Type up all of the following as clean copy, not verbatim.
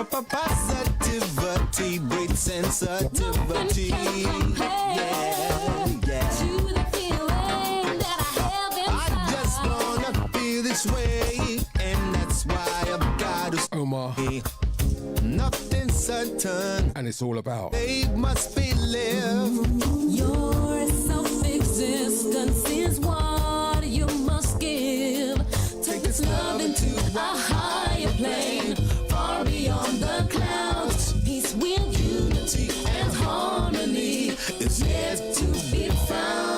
for positivity, great sensitivity. Yeah. To the feeling that I have inside. I just wanna feel this way, and that's why I've got to Omar. Nothing certain, And it's all about. they must be lived. Your self-existence is what you must give. Take this love into a higher plane, far beyond the clouds. Peace with unity and harmony is yet to be found.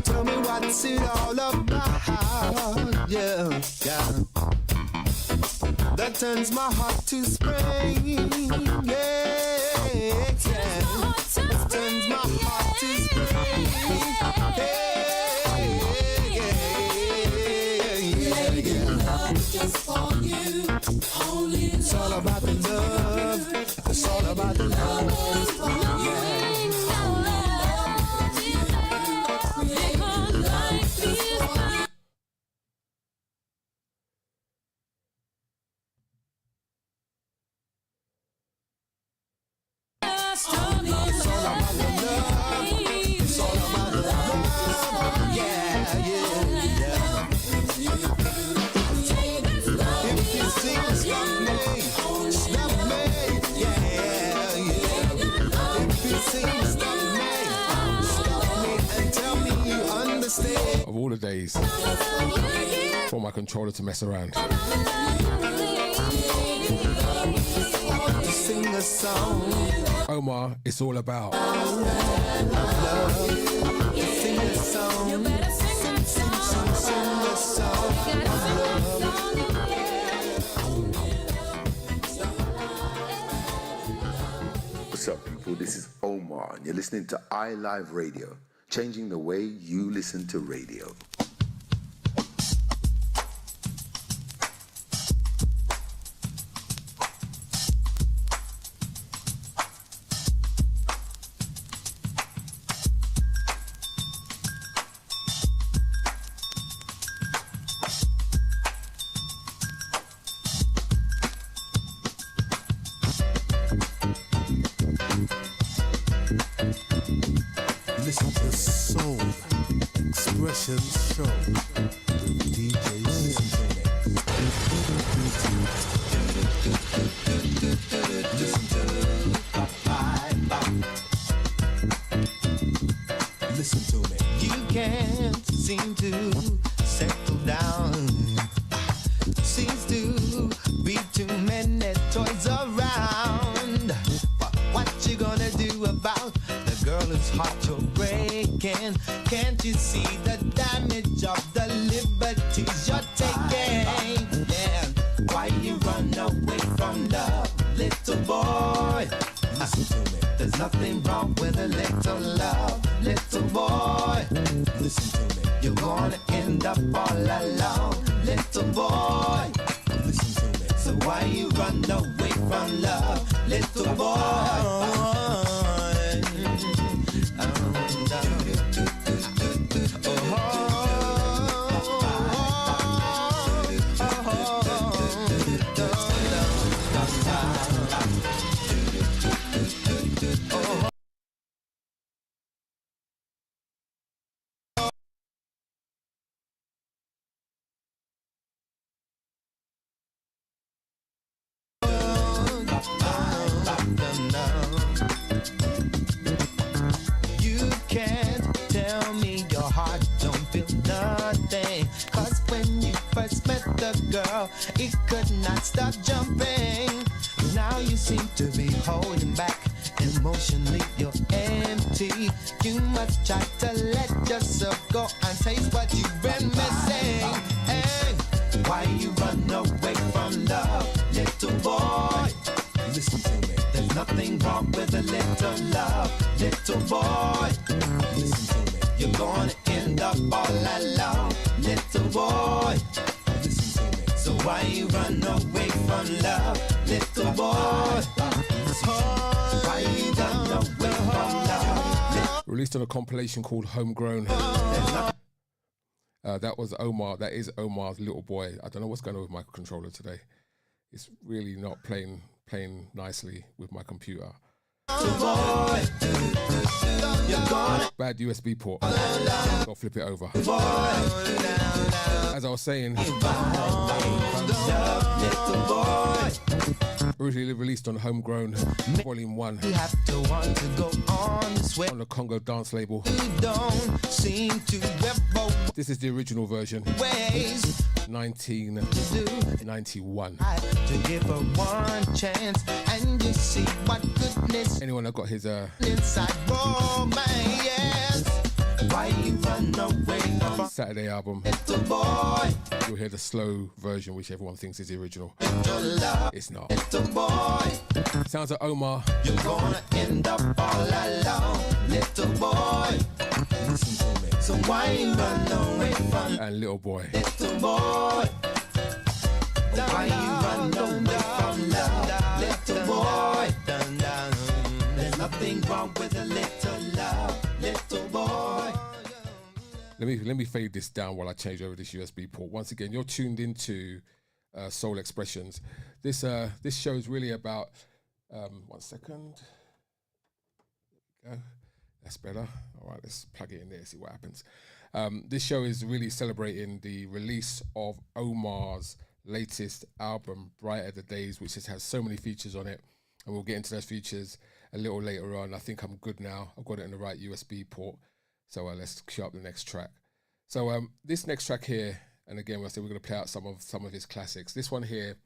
Tell me what's it all about? Yeah. That turns my heart to spring. Yeah. Turns my heart to spring. Just for you, only It's all about the love. It's all about the love. It's all about the love. It's all about the love. Yeah. If you see me, stop me. Yeah. If you see me, stop me and tell me you understand. Of all the days for my controller to mess around. Sing a song. Omar, it's all about. Love. Sing a song. You better sing that song. Sing a song. What's up, people? This is Omar, and you're listening to iLive Radio, changing the way you listen to radio. Listen to Soul Expression Show with DJ Listen to me. Listen to me. Listen to me. You can't seem to settle down. Seems to be too many toys around. But what you gonna do about the girl whose heart you're breaking? Can't you see the damage of the liberties you're taking? Yeah, why you run away from love, little boy? Listen to me. There's nothing wrong with a little love, little boy. Listen to me. You're gonna end up all alone, little boy. Listen to me. So why you run away from love, little boy? You can't tell me your heart don't feel nothing. Cause when you first met the girl, it could not stop jumping. Now you seem to be holding back. Emotionally you're empty. You must try to let yourself go and taste what you've been missing. Hey, why you run away from love, little boy? Listen to me. There's nothing wrong with a little love, little boy. Listen to me. You're gonna end up all alone, little boy. Listen to me. So why you run away from love, little boy? Why you run away from love? Released on a compilation called Homegrown. That was Omar. That is Omar's Little Boy. I don't know what's going on with my controller today. It's really not playing nicely with my computer. Bad USB port. I'll flip it over. As I was saying, originally released on Homegrown Volume 1 on the Congo dance label. This is the original version, 1991. To give her one chance, and you see what goodness Anyone that got his inside romance. Why you run away from Saturday album, little boy? you'll hear the slow version, which everyone thinks is the original. Little love, It's not. little boy. Sounds like Omar. You're gonna end up all alone, little boy. Listen to me. So why you run away from And Little Boy. little boy? Why you run away from love, little boy? There's nothing wrong with a little love, little boy. Let me fade this down while I change over this USB port. Once again, you're tuned into Soul Expressions. This show is really about 1 second. There we go. That's better. All right, let's plug it in there, see what happens. This show is really celebrating the release of Omar's latest album, Brighter the Days, which just has so many features on it. And we'll get into those features a little later on. I think I'm good now. I've got it in the right USB port. So let's cue up the next track. So this next track here, and again, we're going to play out some of his classics. This one here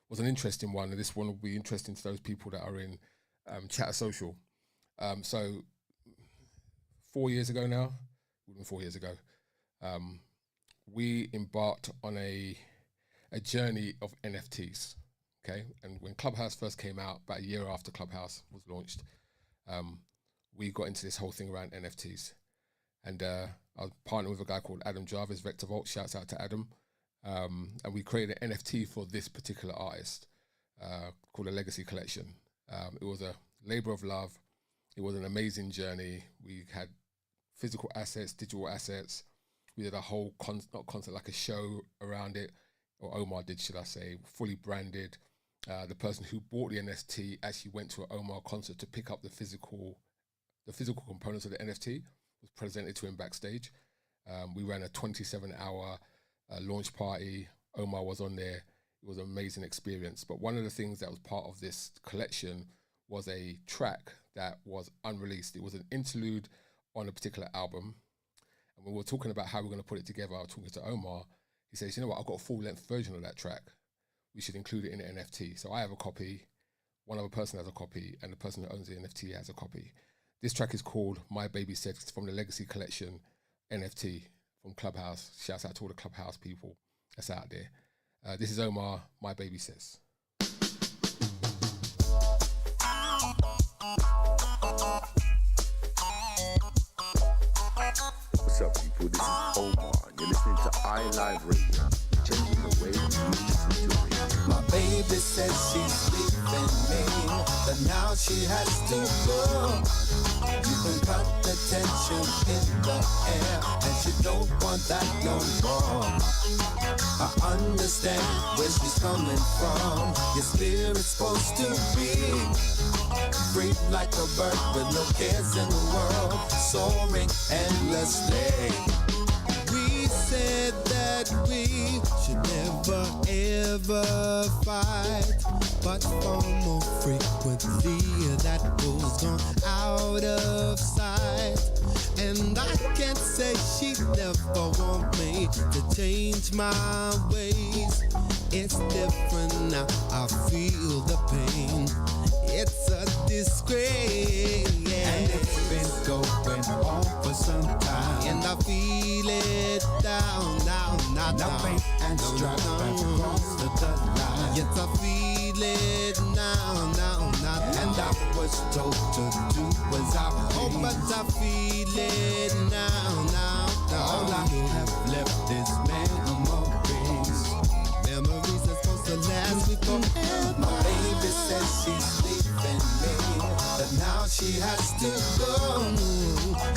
was an interesting one, and this one will be interesting to those people that are in Chatter Social. So 4 years ago now, more than 4 years ago, we embarked on a journey of NFTs. Okay, and when Clubhouse first came out, about a year after Clubhouse was launched, we got into this whole thing around NFTs. And I was partnered with a guy called Adam Jarvis, Vector Vault, shouts out to Adam. And we created an NFT for this particular artist called a Legacy Collection. It was a labor of love. It was an amazing journey. We had physical assets, digital assets. We did a whole, not concert, like a show around it, or Omar did, should I say, fully branded. The person who bought the NFT actually went to an Omar concert to pick up the physical components of the NFT. Was presented to him backstage. We ran a 27-hour launch party. Omar was on there. It was an amazing experience. But one of the things that was part of this collection was a track that was unreleased. It was an interlude on a particular album. And when we were talking about how we're going to put it together, I was talking to Omar. He says, you know what, I've got a full-length version of that track. We should include it in an NFT. So I have a copy, one other person has a copy, and the person that owns the NFT has a copy. This track is called My Baby Says. It's from the Legacy Collection NFT from Clubhouse. Shouts out to all the Clubhouse people that's out there. This is Omar, My Baby Says. What's up, people? This is Omar, and you're listening to iLive Radio, changing the way you listen to radio. My baby says she's leaving me, but now she has to go. You can cut the tension in the air, and she don't want that no more. I understand where she's coming from. Your spirit's supposed to be free like a bird with no cares in the world, soaring endlessly. We said that we should never ever fight, but for more frequently that goes on out of sight. And I can't say she never want me to change my ways. It's different now, I feel the pain. It's a disgrace, and it's been going on for some time, and I feel it down. Now pain and strife across the line. Yes, I feel it now. And I was told to do as I please. But I feel it now. All I have left is memories. Memories are supposed to last me forever. My baby says she's leaving me, but now she has to go.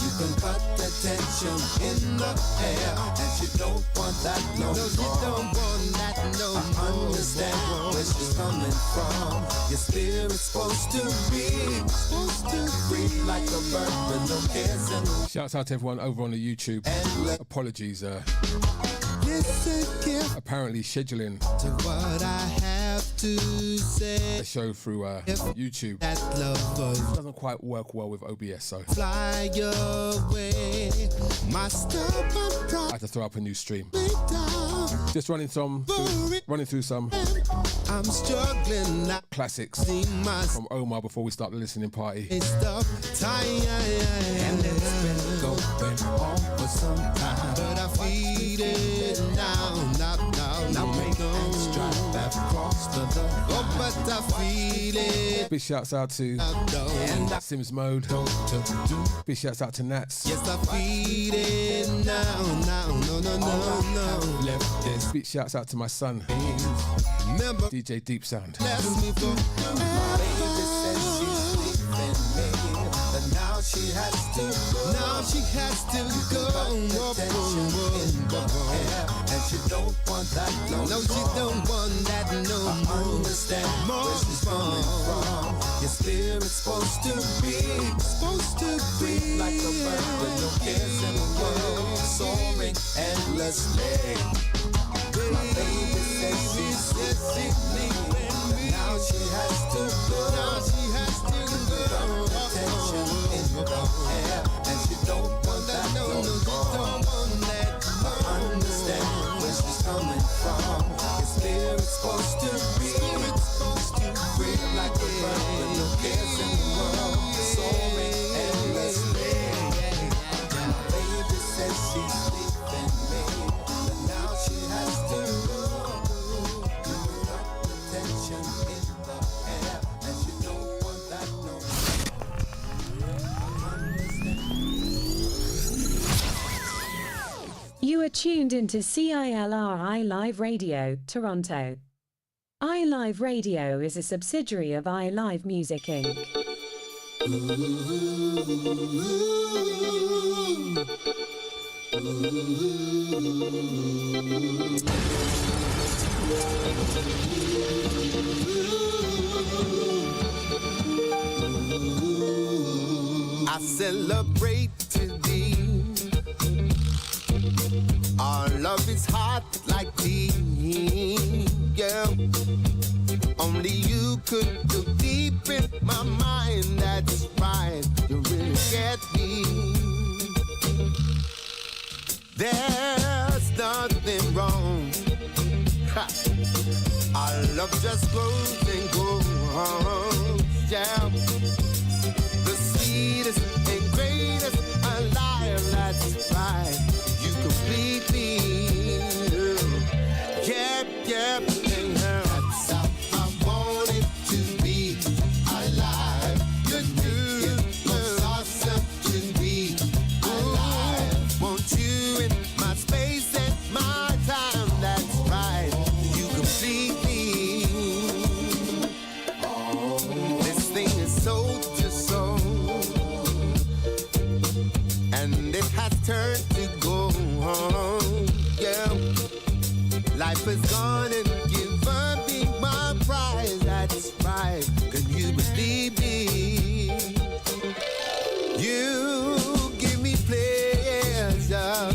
You can cut the tension in the air, and she don't want that no more. No, she don't want that no more. I understand where she's coming from. Your spirit's supposed to free like a bird with no cares and no. Shouts out to everyone over on the YouTube. Apologies, apparently scheduling to what I have to say. the show through YouTube That love doesn't quite work well with OBS, so fly away. My stubborn I had to throw up a new stream. down. Just running through some I'm struggling not classics see my from Omar before we start the listening party. stuff tired, and it's been going on for some time, but I feel it now. Make no drive across the oh, but I feel it. Big shouts out to Sims Mode. Big shouts out to Nats. Yes, I feel it now. No. Left this. Big shouts out to my son, Remember, DJ Deep Sound. left me for. My baby says she's leaving me, but now she has to go. Now she has to go. And she don't want that no. No, she don't want that no more. I understand where she's coming from. Your spirit's supposed to be like a bird with no cares in the world, soaring endlessly. My baby says she's leaving, but now she has to go. Now she has to go. Attention in the air, and she don't want that no more. I understand where she's coming from. Your spirit's supposed to be free like a bird with no cares in the world, soaring endlessly. My baby says she's leaving me, but now she has to go. Tension in the air, and she don't want that no more. You are tuned into CILR iLive Radio, Toronto. iLive Radio is a subsidiary of iLive Music Inc. I celebrate today. Our love is hot like tea, yeah. Only you could go deep in my mind. That's right, you really get me. There's nothing wrong. Ha. Our love just grows and grows, yeah. The sweetest and greatest alive, that's right. You complete me, yeah. That's how I want it to be. Alive, you make it most awesome to be alive. Want you in my space and my time, that's right. You complete me. This thing is soul to soul, and it has turned to gold, yeah. Life is gone and given me my prize, that's right. Can you believe me? You give me pleasure.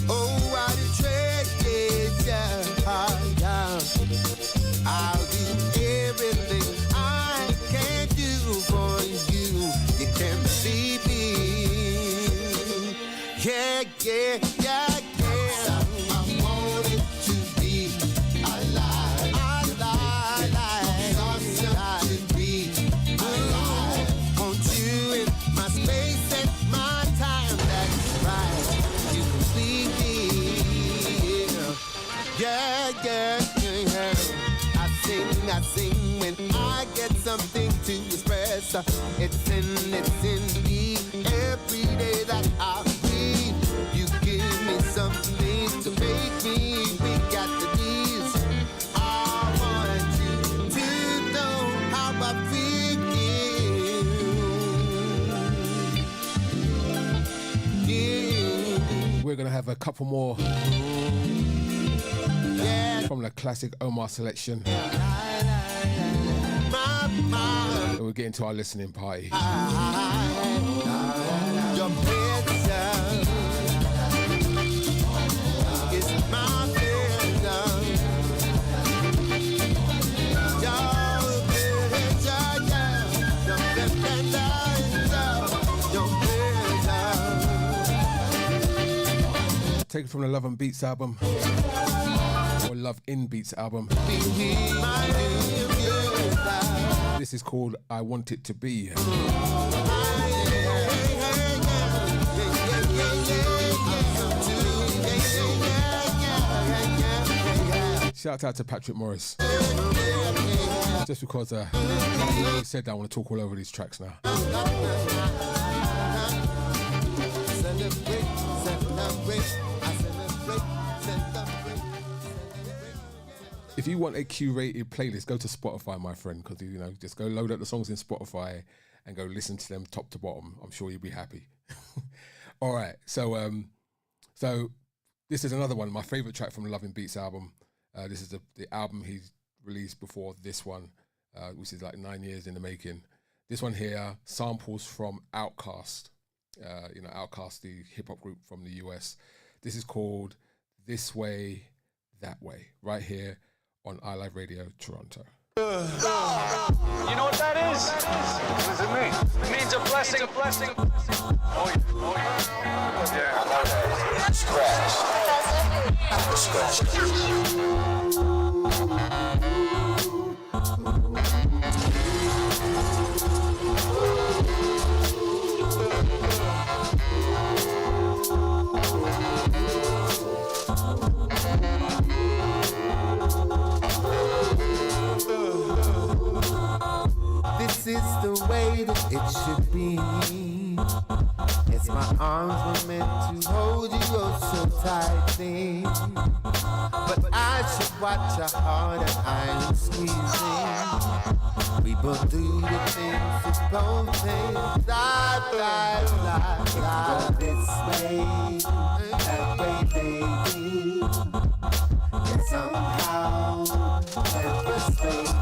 Oh, what a treasure, yeah. I'll do everything I can do for you. You can believe me. Yeah. I want it to be alive. Awesome to be alive. Want you in my space and my time, that's right. You complete me. Yeah. I sing when I get something to express. It's in me every day that I breathe. You give me something to make me weak at the knees. I want you to know how I feel. we're going to have a couple more from the classic Omar selection. And we'll get into our listening party. Your prison is my prison. Taken from the Love and Beats album, or Love in Beats album. This is called I Want It to Be. Shout out to Patrick Morris. Just because he said that, I want to talk all over these tracks now. If you want a curated playlist, go to Spotify, my friend, because just go load up the songs in Spotify and go listen to them top to bottom. I'm sure you'll be happy. All right, so this is another one, my favorite track from the Love and Beats album. This is the album he released before this one, which is like 9 years in the making. This one here samples from Outkast. Outkast, the hip hop group from the US. This is called This Way, That Way, right here on iLive Radio Toronto. You know what that is? What does it mean? It means a blessing, a blessing. Oh yeah. Yeah, I know that. This is the way that it should be. Yes, my arms were meant to hold you oh so tightly, but I should watch your heart and I'm squeezing. We both do the things that both things. This way, that way, baby. And somehow devastating.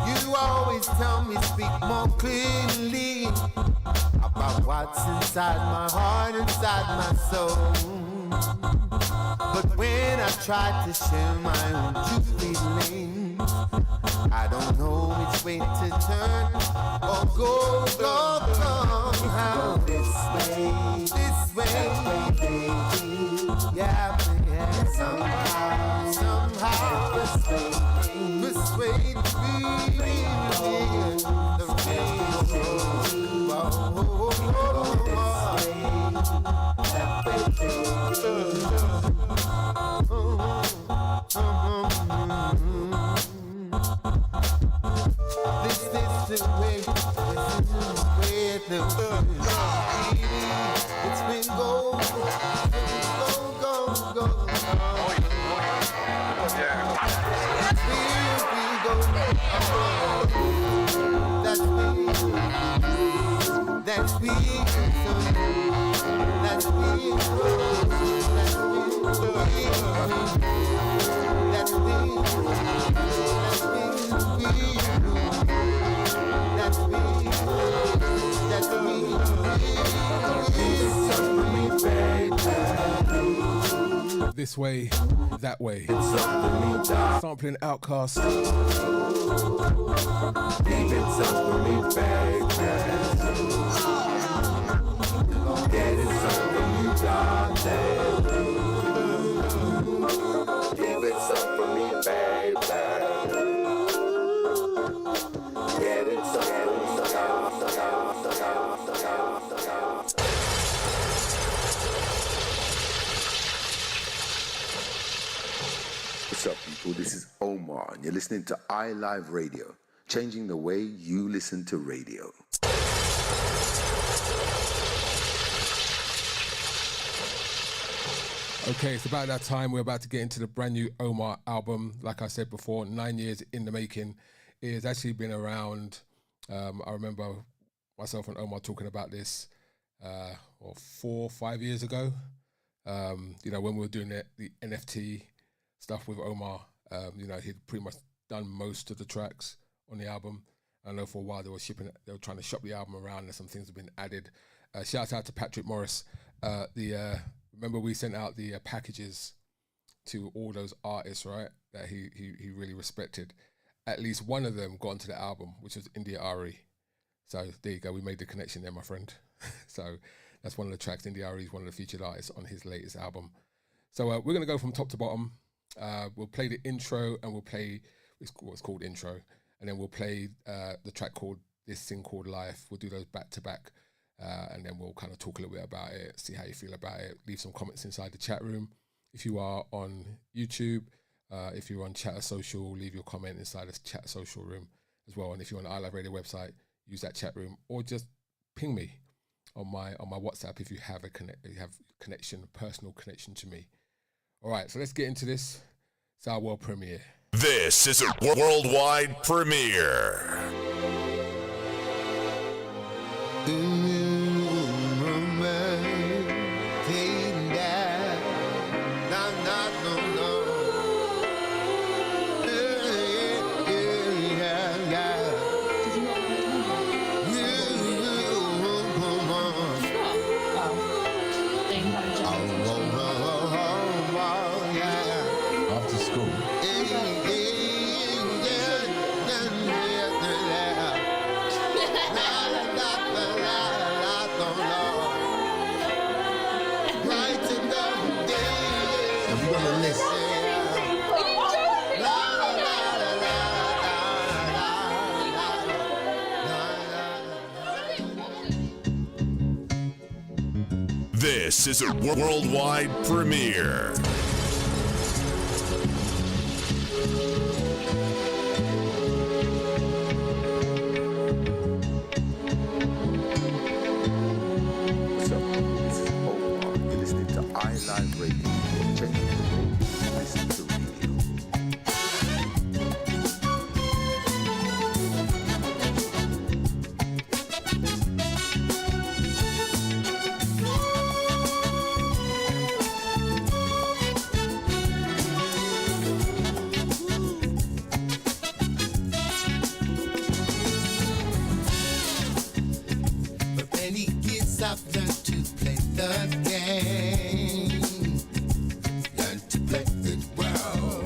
You always tell me speak more clearly about what's inside my heart, inside my soul. But when I try to share my own true feelings, I don't know which way to turn or go. How this way, baby. Yeah. Somehow, persuade me. The This is the way, it's been go. That's me. This Way, That Way. Sampling Outkast. What's up, people? This is Omar, and you're listening to iLive Radio, changing the way you listen to radio. Okay, it's about that time. We're about to get into the brand new Omar album. Like I said before, 9 years in the making. It has actually been around. I remember myself and Omar talking about this 4 or 5 years ago. When we were doing the NFT stuff with Omar, he'd pretty much done most of the tracks on the album. I know for a while they were trying to shop the album around, and some things have been added. Shout out to Patrick Morris. Remember we sent out the packages to all those artists, right? That he really respected. At least one of them got onto the album, which was India Ari. So there you go. We made the connection there, my friend. So that's one of the tracks. India Ari is one of the featured artists on his latest album. So we're going to go from top to bottom. We'll play the intro, and we'll play what's called intro. And then we'll play the track called This Thing Called Life. We'll do those back to back. And then we'll kind of talk a little bit about it, see how you feel about it. Leave some comments inside the chat room. If you are on YouTube, if you're on Chatter Social, leave your comment inside the Chatter Social room as well. And if you're on the iLive Radio website, use that chat room, or just ping me on my WhatsApp if you have personal connection to me. All right, so let's get into this. It's our world premiere. This is a worldwide premiere. This is a worldwide premiere. What's up? This is Omar. You're listening to iLive Radio, changing the way you listen to radio. I've learned to play the game, learned to play it well.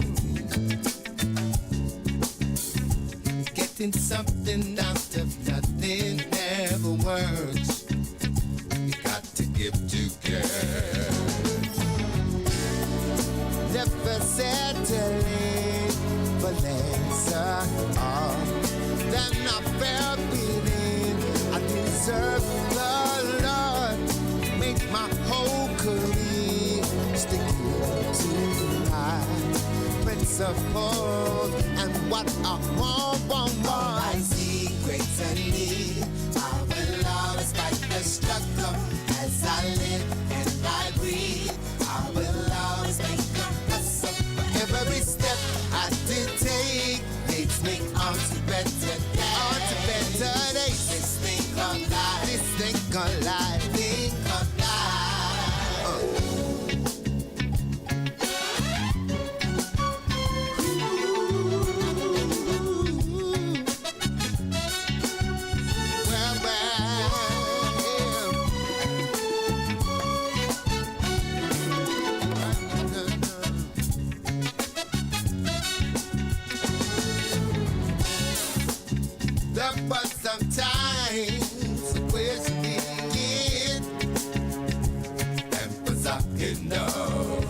Getting something out of nothing never works. You got to give to get. Never settling for lesser. Than I felt feeling I deserve the make my whole career sticking to my principles and what I want. I see greater need. I will always fight the struggle as I live and I breathe. I will always make a hustle for every step I did take. Leads me on to better days. On to better days. This thing called life. This thing called life. But sometimes where's the begin? And was I enough?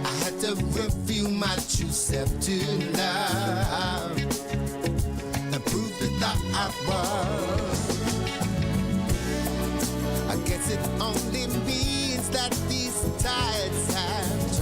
I had to review my true self to love and prove that I was. I guess it only means that these tides have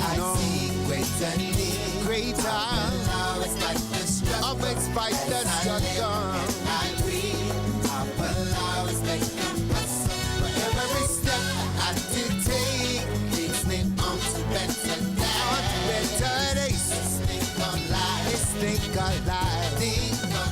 I see greater. Of expect the struggle. I breathe. Our love is like for every step I did take leads me on to better days. Better days. Let's think alive. Let's think alive. Think alive.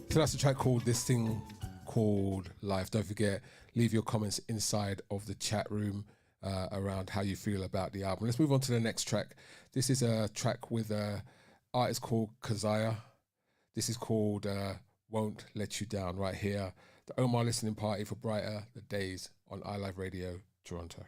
So that's a track called This Thing Called Life. Don't forget, leave your comments inside of the chat room around how you feel about the album. Let's move on to the next track. This is a track with an artist called Kazaya. This is called Won't Let You Down, right here. The Omar listening party for Brighter the Days on iLive Radio, Toronto.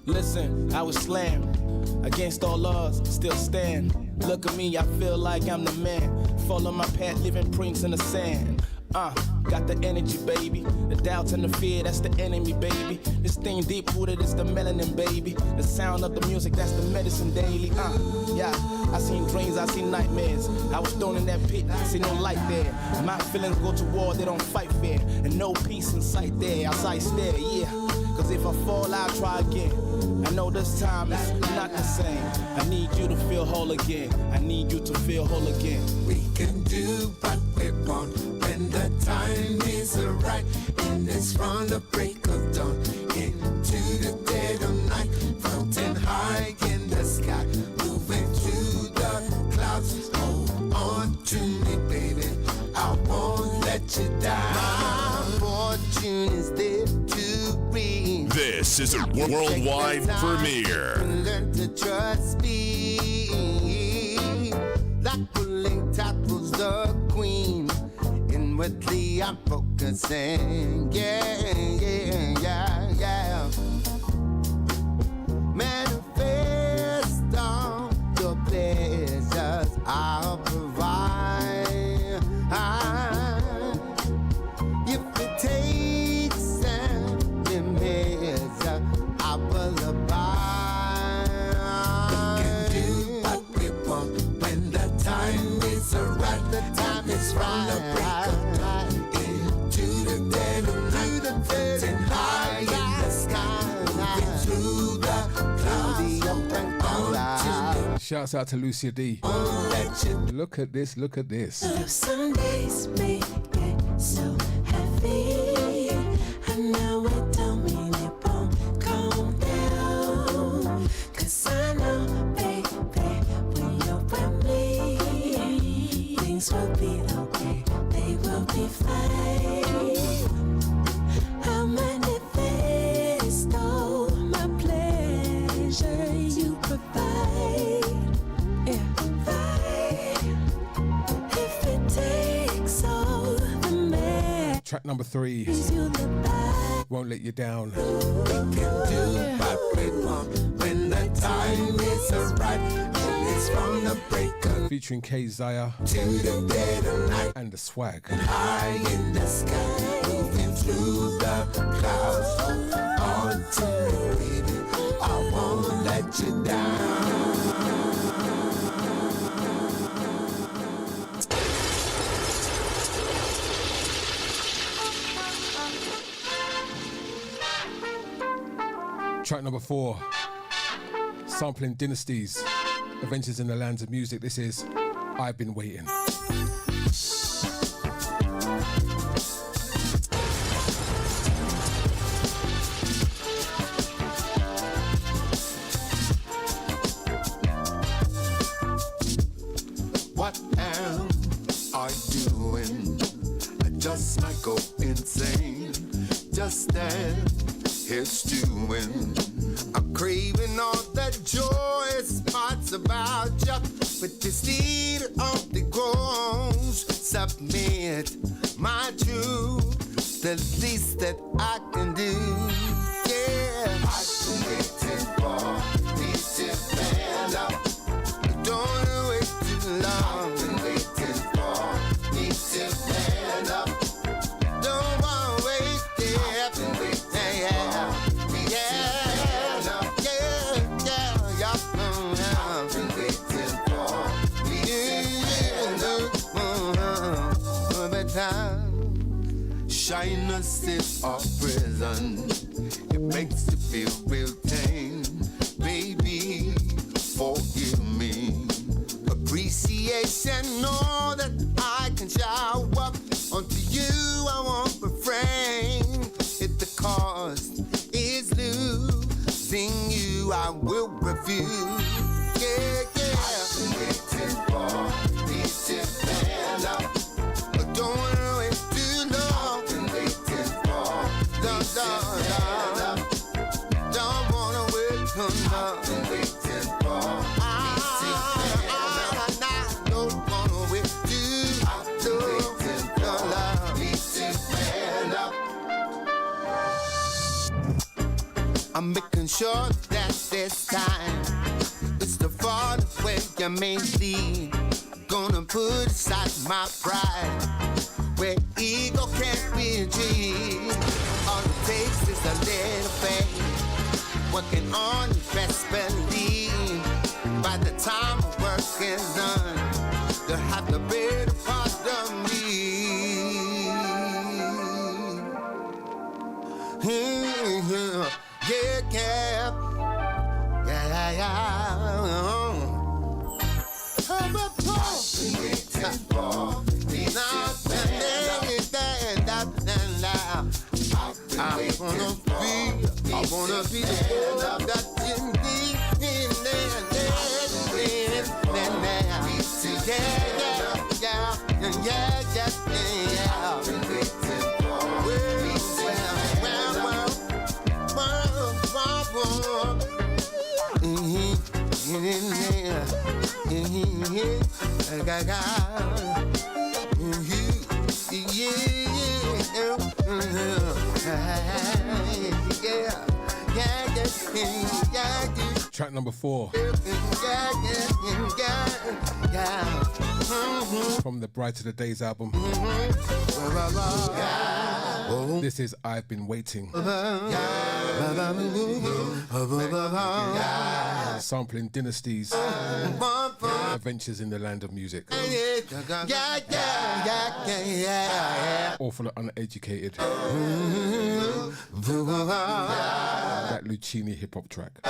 Listen, I was slammed against all odds, still stand. Look at me, I feel like I'm the man. Follow my path, living prints in the sand. Got the energy, baby. The doubts and the fear, that's the enemy, baby. This thing deep rooted, it's the melanin, baby. The sound of the music, that's the medicine daily. Yeah, I seen dreams, I seen nightmares. I was thrown in that pit, see no light there. My feelings go to war, they don't fight fair. And no peace in sight there, as I stare, yeah. Cause if I fall, I'll try again. I know this time it's not the same. I need you to feel whole again. I need you to feel whole again. We can do what we want when the time is right. And it's from the break of dawn into the dead of night. Floating high in the sky, moving through the clouds. Hold on to me, baby. I won't let you down. My fortune is there to read. This is a worldwide premiere. Learn to trust me. Like pulling tackles the queen. Inwardly I'm focusing. Yeah. Manifest all your pleasures I'll provide. If it takes any measure, I will abide. We can do what we want when the time is right. The time is from the break of dawn into the dead of night. Floating high in the sky, moving through the clouds. Open cloud. Shouts out to Lucia D. Look at this, look at this. Some days may get so heavy. I know it don't mean it won't calm down. Cause I know, baby, when you're with me, things will be okay, they will be fine. I'll manifest all my pleasure you provide. Yeah. If it takes all the man. Track number 3, Won't Let You Down. We can do what we want when the time is right. And it's from the break of Featuring K Zaya to the dead of night. and the swag. High in the sky, moving through the clouds. On to me, baby, I won't let you down. Track number 4, sampling Dynasties, Adventures in the Lands of Music. This is I've Been Waiting. What am I doing? I just might go insane. Just stand here stewing. I'm craving all the joyous parts about you, but this need only grows. Submit my truth, the least that I can do. Yeah, I've been waiting for me to man up. Don't wait too long. I've been waiting for me to man up. Don't wanna wait there. I've been waiting for me to man up. Yeah. I've been waiting for me to man up. Shyness is a prison. It makes you feel real tame. Baby, forgive me. Appreciation, know that I can shower onto you. I won't refrain. If the cost is losing you, I will refuse. Yeah. I've been waiting for me to man up. But don't wanna wait too long. I've been waiting for me to man up. Don't wanna wait too long. I've been waiting for I'm making sure that this time it's the far way you may lead. Gonna put aside my pride, where ego can't be achieved. All it takes is a little faith, working on your best belief. By the time the work is done, you'll have the better part of me. Yeah. I'm waiting for me to I wanna be the one that you need. Track number 4 from the Brighter the Days album. This is I've Been Waiting. Sampling Dynasties, Adventures in the Land of Music. All for the uneducated. That Lucchini hip hop track.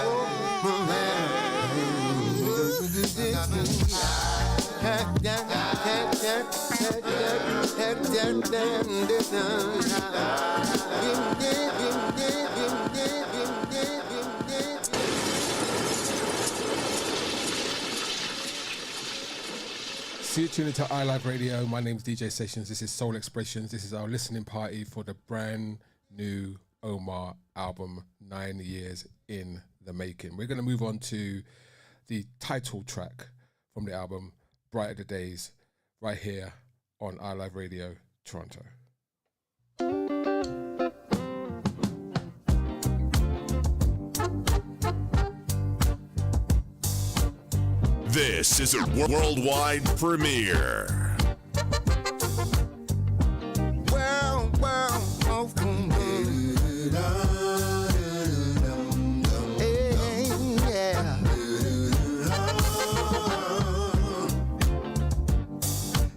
See you tuning to iLive Radio. My name's DJ Sessions. This is Soul Expressions. This is our listening party for the brand new Omar album, 9 years in the making. We're going to move on to the title track from the album, Brighter the Days, right here on iLive Radio, Toronto. This is a worldwide premiere.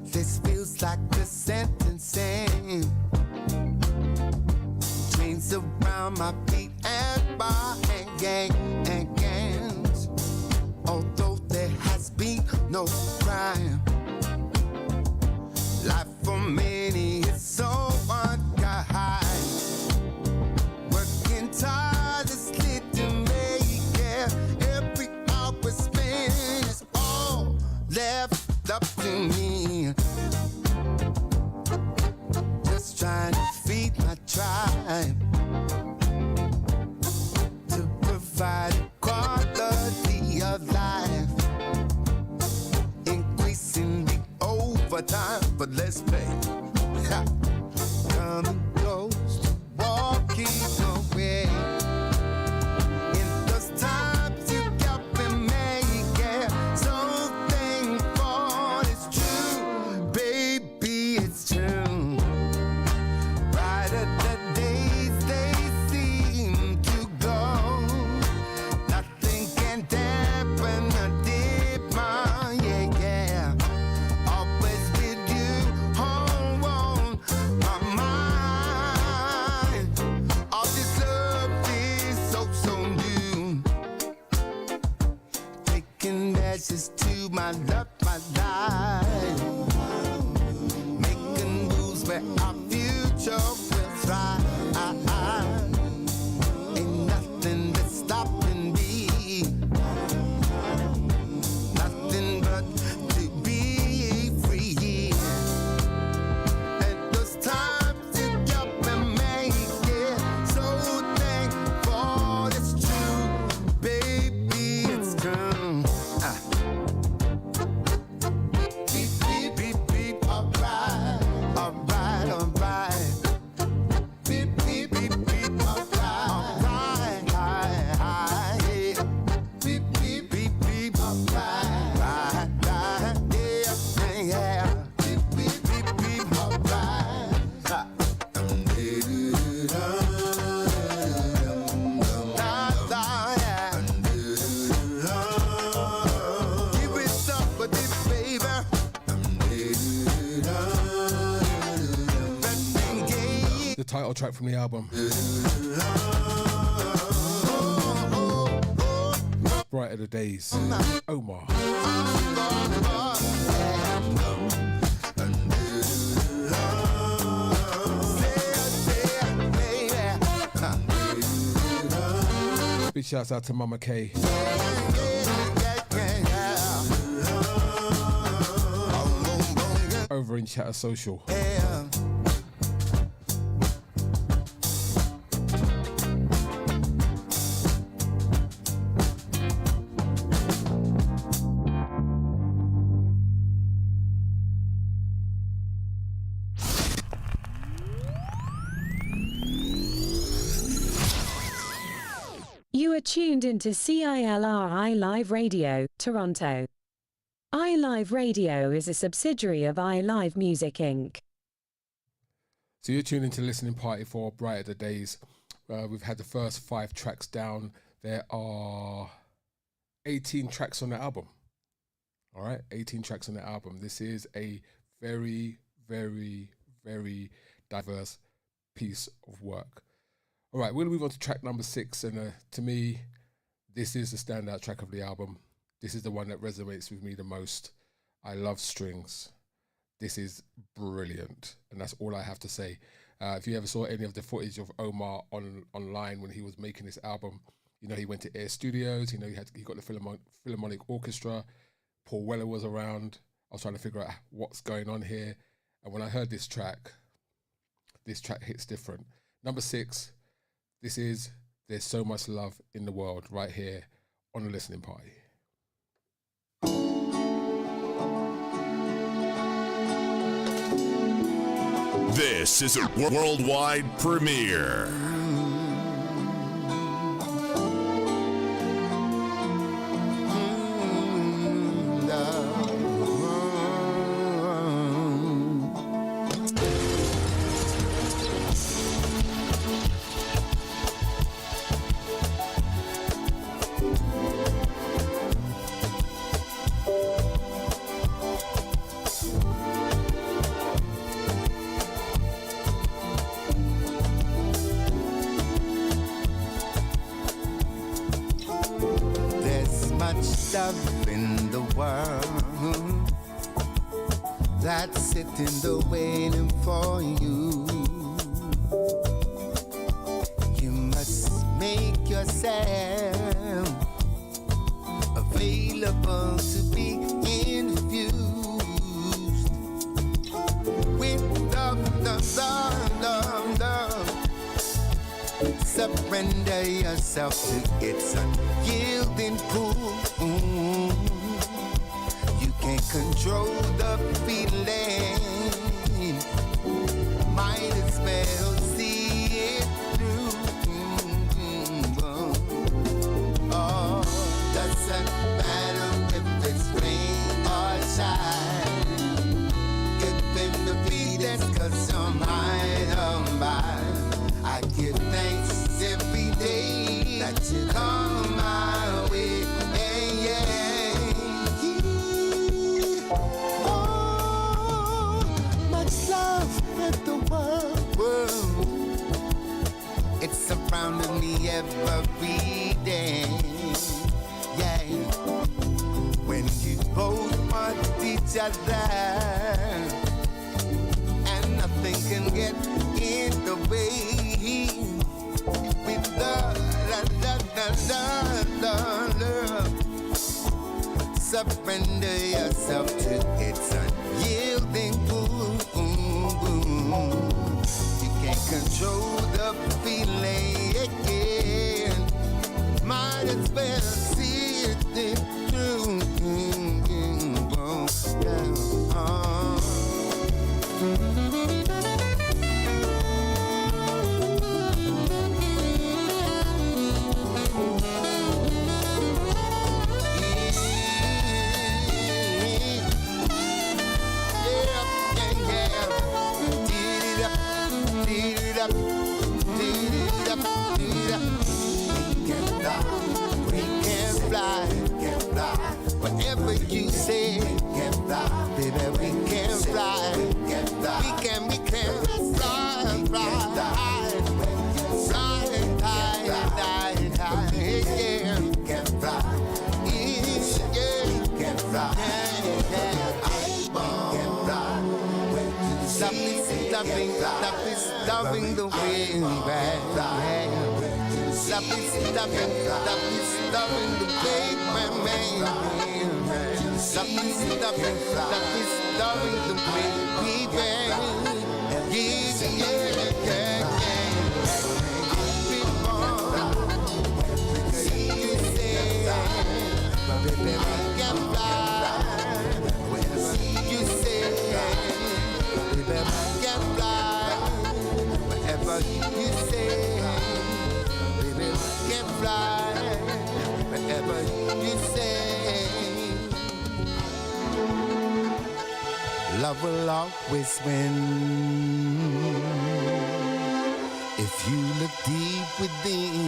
This feels like the sentencing. Chains around my feet and my hands. gangs. Although there has been no crime, life for many is so unkind. Working tirelessly to make it. Every hour spent is all left up to me. Just trying to feed my tribe, to provide quality of life, increasing the overtime, but let's pay. Come and goes to walking away. In those times you got me make it. So thankful it's true, baby, it's true. Brighter the days they seem to go. Nothing can dampen a deep mind, yeah. Always with you, home on my mind. All this love is so new. Taking measures to my love, my life. Making moves where our future will thrive. Ain't nothing that's stopping me. Nothing but to be free. And those times you got me make it. So thankful it's true, baby, it's true. Beep, beep, beep, beep, alright, alright, alright. Beep, beep, beep, beep, alright, alright, yeah. Beep, beep, beep, beep, alright, right, right, yeah, yeah. Beep, beep, beep, beep, alright. Give it up with this, baby. The title track from the album. Brighter the Days. Omar. Big shouts out to Mama K. Over in Chatter Social. You are tuned into CILR iLive Radio, Toronto. iLive Radio is a subsidiary of iLive Music Inc. So you're tuned into Listening Party for Brighter the Days. We've had the first 5 tracks down. There are 18 tracks on the album. All right, 18 tracks on the album. This is a very, very, very diverse piece of work. All right, we'll move on to track number 6. And to me, this is the standout track of the album. This is the one that resonates with me the most. I love strings. This is brilliant. And that's all I have to say. If you ever saw any of the footage of Omar online when he was making this album, you know, he went to Air Studios, you know, he got the Philharmonic Orchestra. Paul Weller was around. I was trying to figure out what's going on here. And when I heard this track hits different. Number 6, this is There's So Much Love in the World right here on the Listening Party. This is a worldwide premiere. that's sitting there waiting for you. You must make yourself available to be infused with love. Surrender yourself to its unyielding pull. You can't control the feeling. Might as well see it through. Oh, doesn't matter if it's rain or shine. Giving the feelings 'cause you're mine, oh mine. I give thanks every day that you come my way. Oh, much love at the world. It's surrounding me every day. Yeah, when you both want each other, and nothing can get in the way. With love. Surrender yourself to its unyielding pull. You can't control the feeling. Might as well see it through. Whatever you say, baby, we can fly. We can fly. Loving the way we ride. Loving the way loving the way we ride. You say, baby, can fly wherever you say. Love will always win if you look deep within.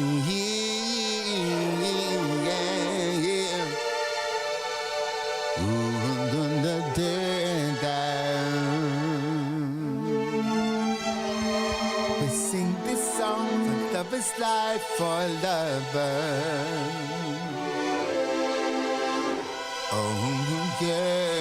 Love is life for lovers. Oh yeah,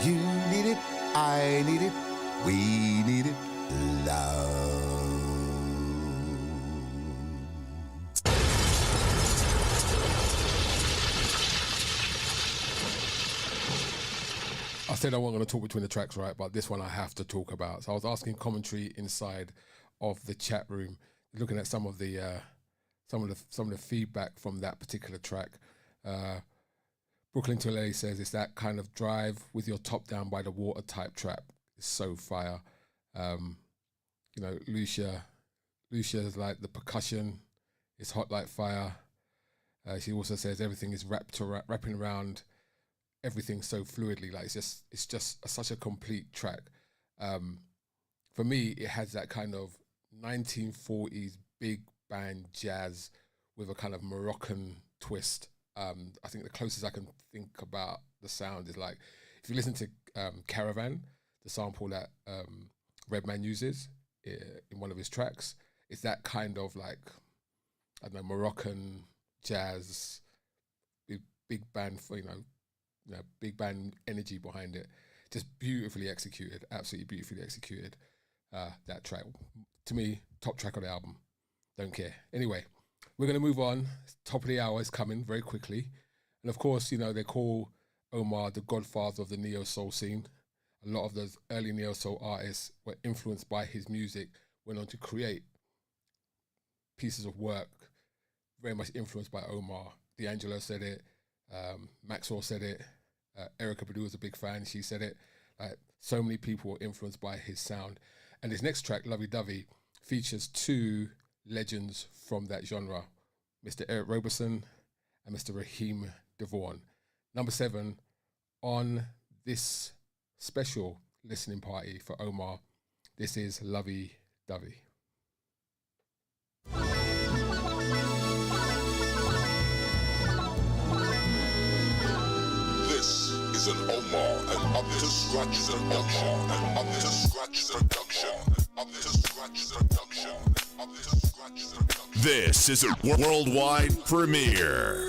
You need it, I need it, we need it, love. I said I wasn't going to talk between the tracks, right? But this one I have to talk about. So I was asking commentary inside of the chat room, looking at some of the feedback from that particular track. Brooklyn Tole says it's that kind of drive with your top down by the water type trap. It's so fire. Lucia's like the percussion is hot like fire. She also says everything is wrapping around everything so fluidly. Like it's just such a complete track. For me, it has that kind of 1940s big band jazz with a kind of Moroccan twist. I think the closest I can think about the sound is like if you listen to Caravan, the sample that Redman uses in one of his tracks. It's that kind of like, I don't know, Moroccan jazz, big band, big band energy behind it. Just beautifully executed, absolutely beautifully executed. That track, to me, top track of the album. Don't care. Anyway, we're going to move on. Top of the hour is coming very quickly. And of course, they call Omar the godfather of the neo-soul scene. A lot of those early neo-soul artists were influenced by his music, went on to create pieces of work very much influenced by Omar. D'Angelo said it, Maxwell said it, Erykah Badu was a big fan, she said it. So many people were influenced by his sound. And his next track, Lovey Dovey, features two legends from that genre, Mr. Eric Roberson and Mr. Raheem DeVaughn. Number 7 on this special listening party for Omar. This is Lovey Dovey. This is an Omar and up to scratch production. And up to scratch production. Up to scratch production. Up to scratch production. This is a worldwide premiere.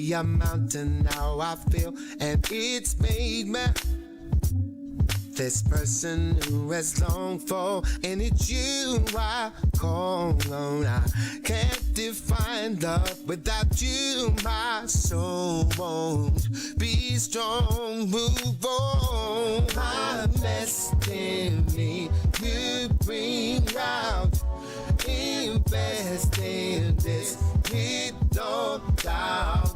A mountain, now I feel, and it's made me this person who has longed for, and it's you I call on. I can't define love without you. My soul won't be strong. Move on, my destiny you bring out. Invest in this with no doubt.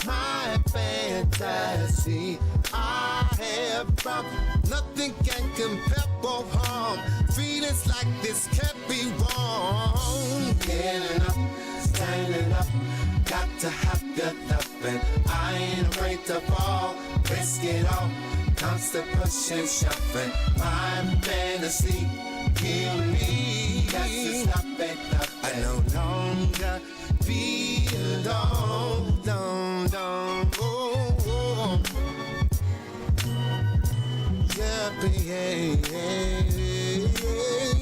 My fantasy I have found. Nothing can compare or harm. Feelings like this can't be wrong. Getting up, standing up, got to have your loving. I ain't afraid to fall, risk it all. Comes to push and shoving. My fantasy, kill me. Yes, it's nothing. I no longer be alone, don't. Oh.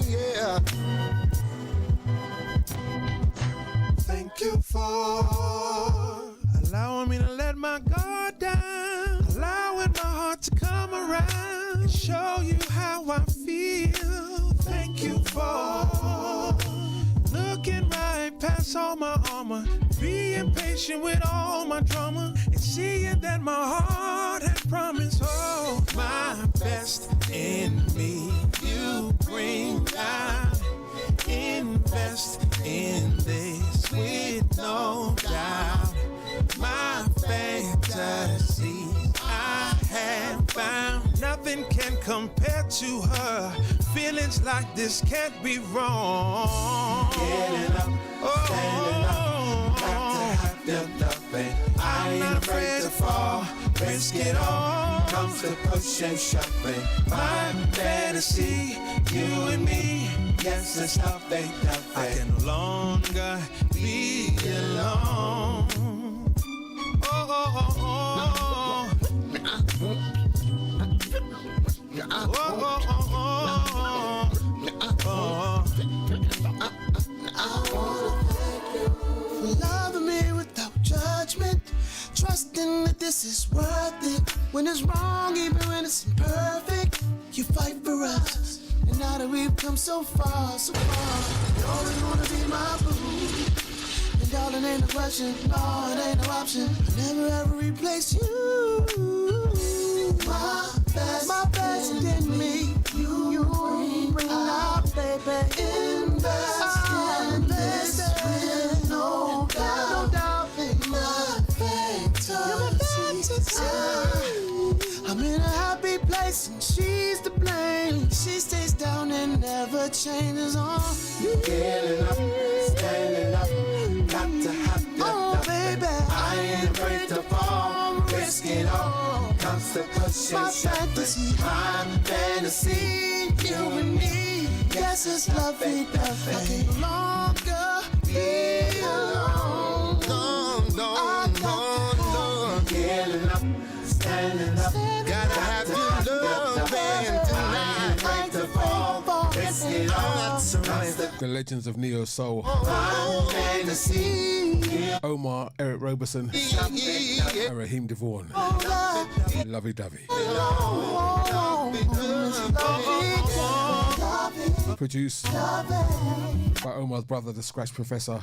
Yeah. Thank you for allowing me to let my guard down, allowing my heart to come around and show you how I feel. Thank you for looking right past all my armor, being patient with all my drama, and seeing that my heart had promised. Oh, my best in me you bring out. Invest in this with no doubt. My fantasy I have found. Nothing can compare to her. Feelings like this can't be wrong. Getting up, standing up, got to have your loving. I ain't afraid to fall, risk it all. Comes to push and shoving. My fantasy, you and me. Yes, it's nothing. I can no longer be alone. For loving me without judgment, trusting that this is worth it. When it's wrong, even when it's imperfect, you fight for us. And now that we've come so far, you always wanna be my boo. And darling, ain't no question, no, it ain't no option. I'll never ever replace you. My best in me, you bring out, baby. Invest in changes on. Getting up, standing up, got to have that love. Baby, I ain't afraid to fall, risk it all. Comes to pushing, my fantasy, my fantasy, you and me. Yes, it's lovey dovey. I can no longer be alone. No. Getting up, standing up, gotta have your love and tonight. Break the fall, risk it all. The legends of Neo Soul. Omar, Eric Roberson, and Raheem Devon. Lovey Dovey. Produced by Omar's brother, the Scratch Professor.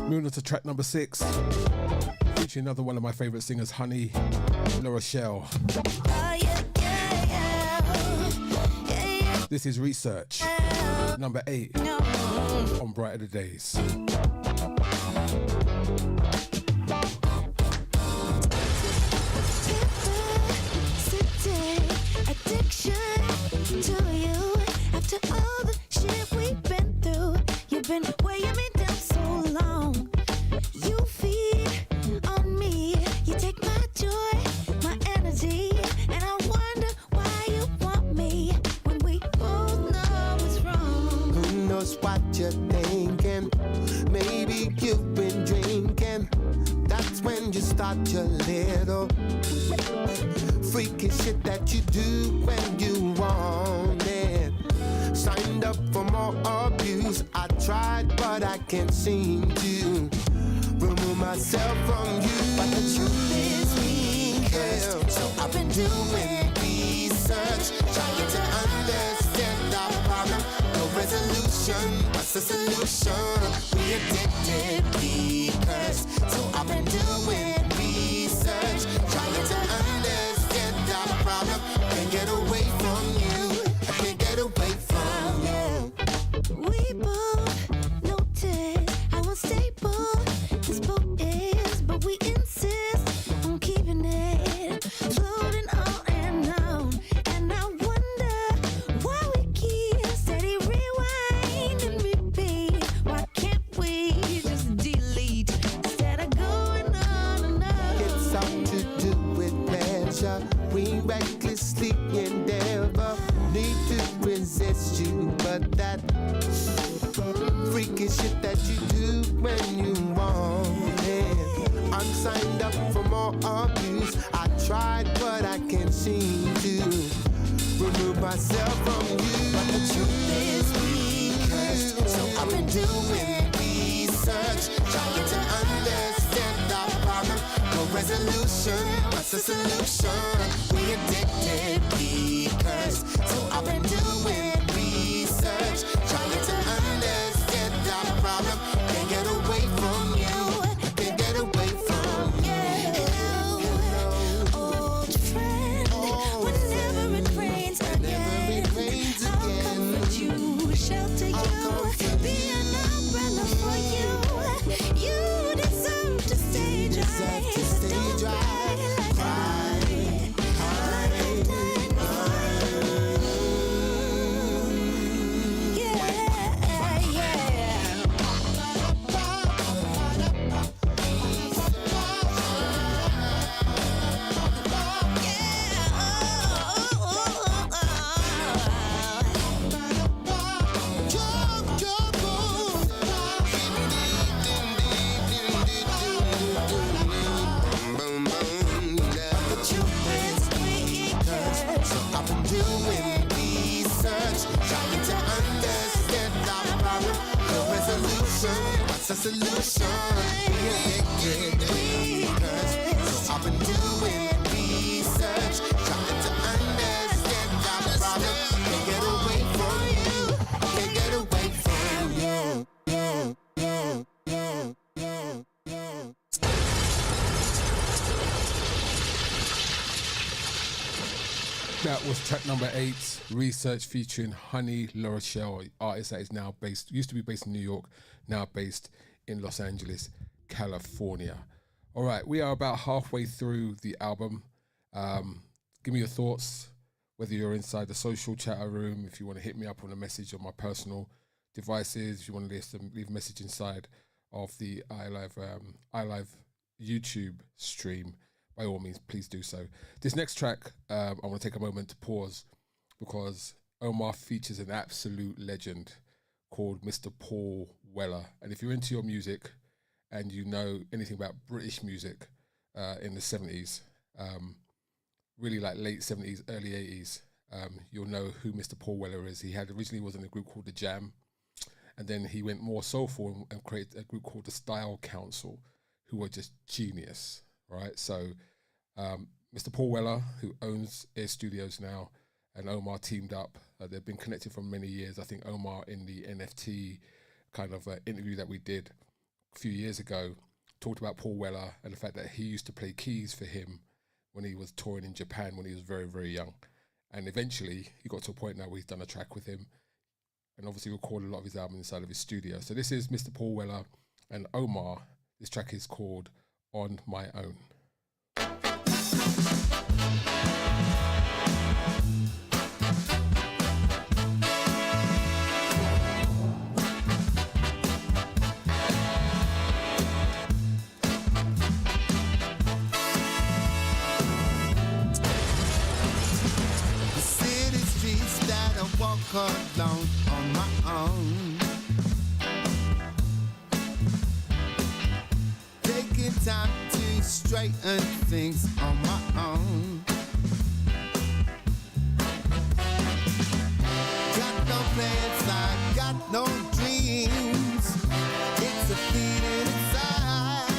Moving on to track number 6, featuring another one of my favourite singers, Honey, La Rochelle. This is Research, number 8, on Brighter Days. Addiction to you. After all the shit we've been through, you've been weighing me down so long. You feed on me, you take my joy, my energy, and I wonder why you want me when we both know it's wrong. Who knows what you're thinking? Maybe you've been drinking. That's when you start your little freaky shit that you do when you want it. Signed up for more abuse. I tried, but I can't seem to remove myself from you. But the truth is we cursed, so I've been doing research, trying to understand our problem. No resolution, what's the solution? We addicted, we cursed, so I've been doing research, trying to understand our problem. Can't get away from you, I can't get away from you. We both noted how unstable this boat is, but we insist on keeping it floating on and on. And I wonder why we keep steady rewind and repeat. Why can't we just delete instead of going on and on? It's something to do with pleasure. We recklessly endeavor. Need to resist you, but that freaky shit that you do when you want it. I'm signed up for more abuse. I tried, but I can't seem to remove myself from you. But the truth is we cursed, so I've been doing research, trying to understand our problem. No resolution, what's the solution? We addicted, we cursed, so I've been doing research, trying to understand our problem. Can't get away from you, can't get away from you. Old friend, whenever it rains again, I'll comfort you, shelter you, be an umbrella for you. You deserve to stay dry, so don't cry like I done. Doing research, trying to understand our problem. No resolution, what's the solution? We addicted, we cursed. So I've been doing research, trying to understand our problem. Can't get away from you, can't get away from you. That was track number 8, Research, featuring Honey LaRochelle, artist that is now used to be based in New York, now based in Los Angeles, California. All right, we are about halfway through the album. Give me your thoughts, whether you're inside the social chatter room, if you want to hit me up on a message on my personal devices, if you want to leave a message inside of the iLive YouTube stream, by all means, please do so. This next track, I want to take a moment to pause because Omar features an absolute legend called Mr. Paul Weller. And if you're into your music and you know anything about British music in the 70s, really like late 70s, early 80s, you'll know who Mr. Paul Weller is. He originally was in a group called The Jam, and then he went more soulful and created a group called The Style Council, who were just genius. Right, so Mr. Paul Weller, who owns Air Studios now, and Omar teamed up. They've been connected for many years. I think Omar, in the NFT kind of interview that we did a few years ago, talked about Paul Weller and the fact that he used to play keys for him when he was touring in Japan when he was very, very young. And eventually he got to a point now where he's done a track with him and obviously recorded a lot of his albums inside of his studio. So this is Mr. Paul Weller and Omar. This track is called On My Own. The city streets that I walk alone on my own, taking time to straighten things on my own. Got no plans, I got no dreams. It's a feeling inside.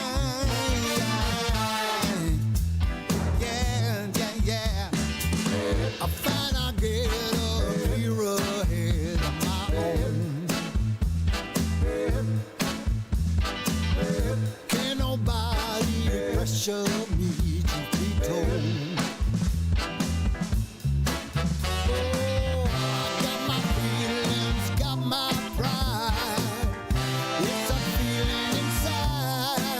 Yeah, yeah, yeah. I find I get a clearer head of my own. Can't nobody pressure me to be told. Oh, I got my feelings, got my pride. It's a feeling inside.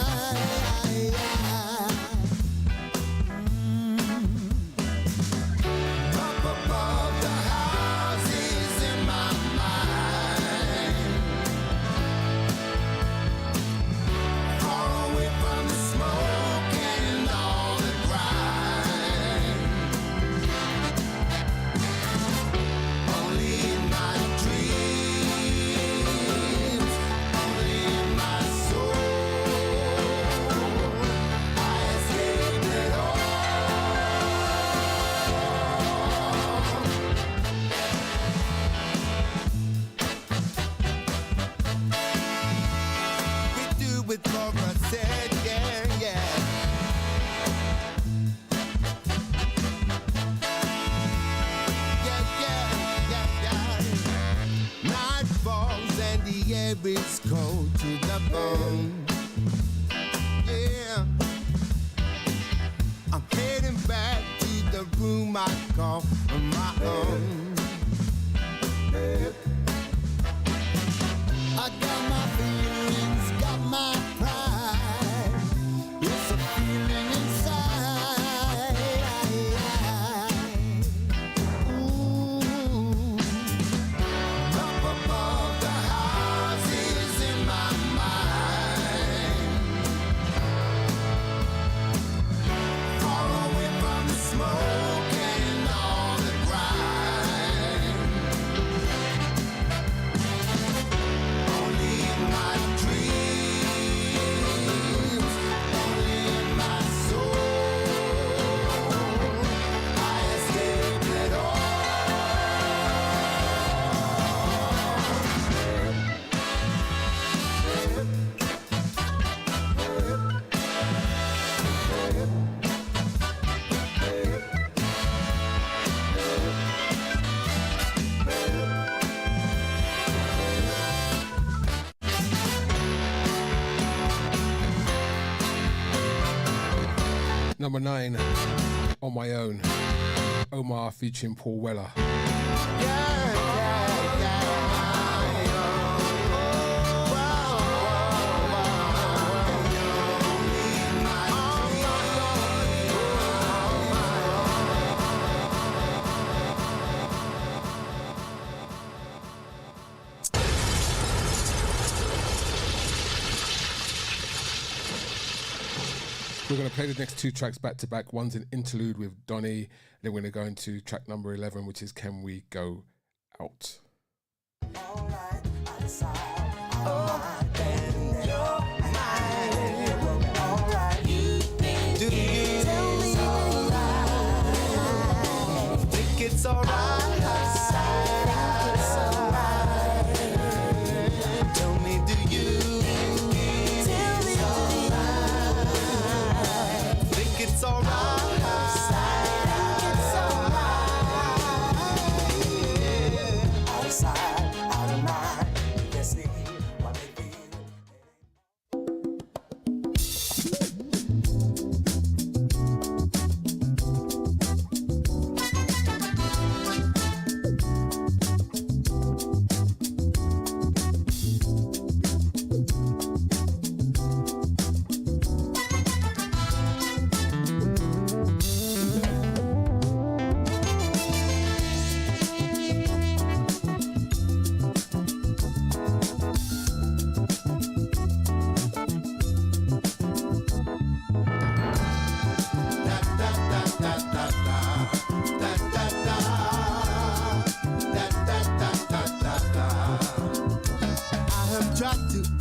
Up above the houses in my mind, far away from the smoke and all the grind. Only in my dreams, only in my soul, I escape it all. We do it for ourselves, yeah, yeah. Yeah, yeah, yeah, yeah. Night falls and the air is cold to the bone. Yeah. I'm heading back to the room I call my own. I got my feelings, got my pride. It's a feeling inside. Ooh. Up above the houses in my mind, far away from the smoke and all the grind. Only in my dreams, only in my soul, I escape it all. Number 9, On My Own, Omar featuring Paul Weller. We're going to play the next two tracks back to back. One's an interlude with Donny. Then we're going to go into track number 11, which is Can We Go Out? It's alright. Tell me, do you think it's alright? Outside, out of mind. Yes, what they feel.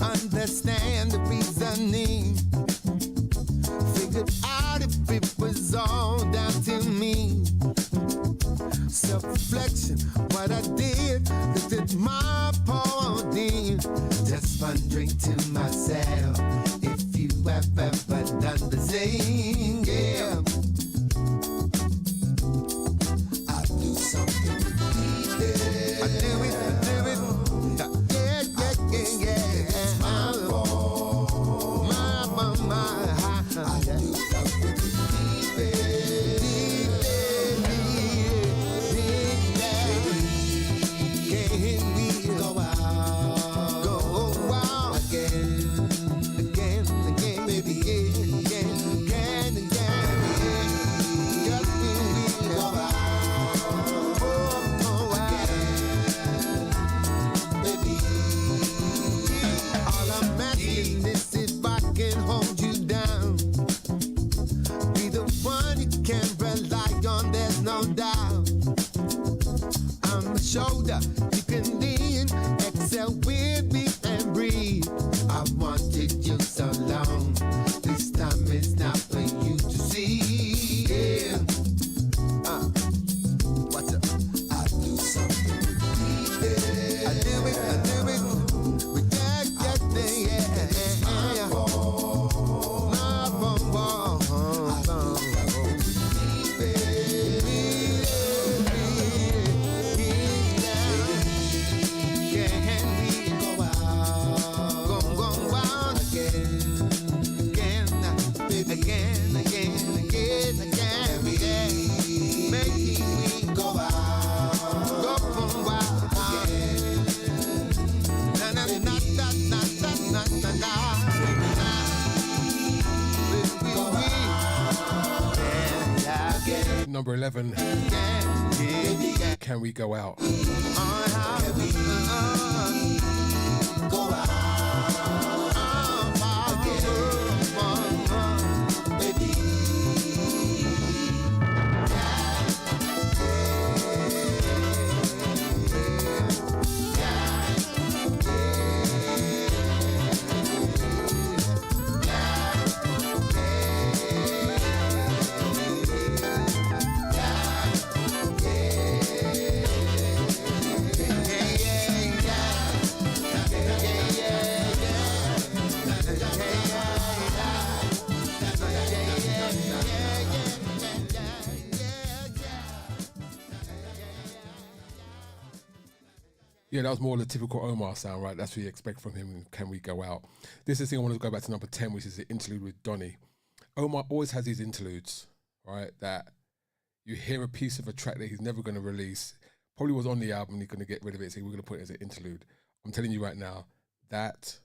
Understand the reasoning. Figured out if it was all down to me. Self-reflection, what I did, looked at my pony. Just wondering to myself if you have ever done the same. Yeah, I do something repeated. I do it. Shoulder, you can lean, exhale with me and breathe. I wanted you so long. This time is not for you to see. Yeah. What's up? I do something repeated. I do it. With that, yeah. My fault. Number 11. Can We Go Out? Yeah, that was more the typical Omar sound, right? That's what you expect from him in Can We Go Out? This is the thing I want to go back to number 10, which is the interlude with Donny. Omar always has these interludes, right, that you hear a piece of a track that he's never going to release, probably was on the album, he's going to get rid of it, so we're going to put it as an interlude. I'm telling you right now, that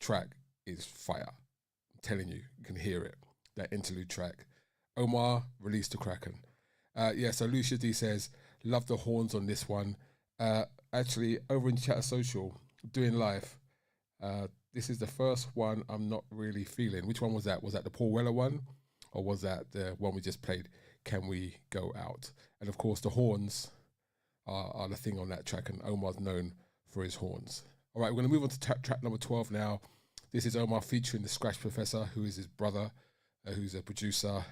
track is fire. I'm telling you, you can hear it, that interlude track. Omar, Release the Kraken. So Lucia D says, love the horns on this one. Actually, over in Chatter Social, doing live, this is the first one I'm not really feeling. Which one was that? Was that the Paul Weller one? Or was that the one we just played, Can We Go Out? And of course, the horns are the thing on that track, and Omar's known for his horns. All right, we're going to move on to track number 12 now. This is Omar featuring the Scratch Professor, who is his brother, who's a producer.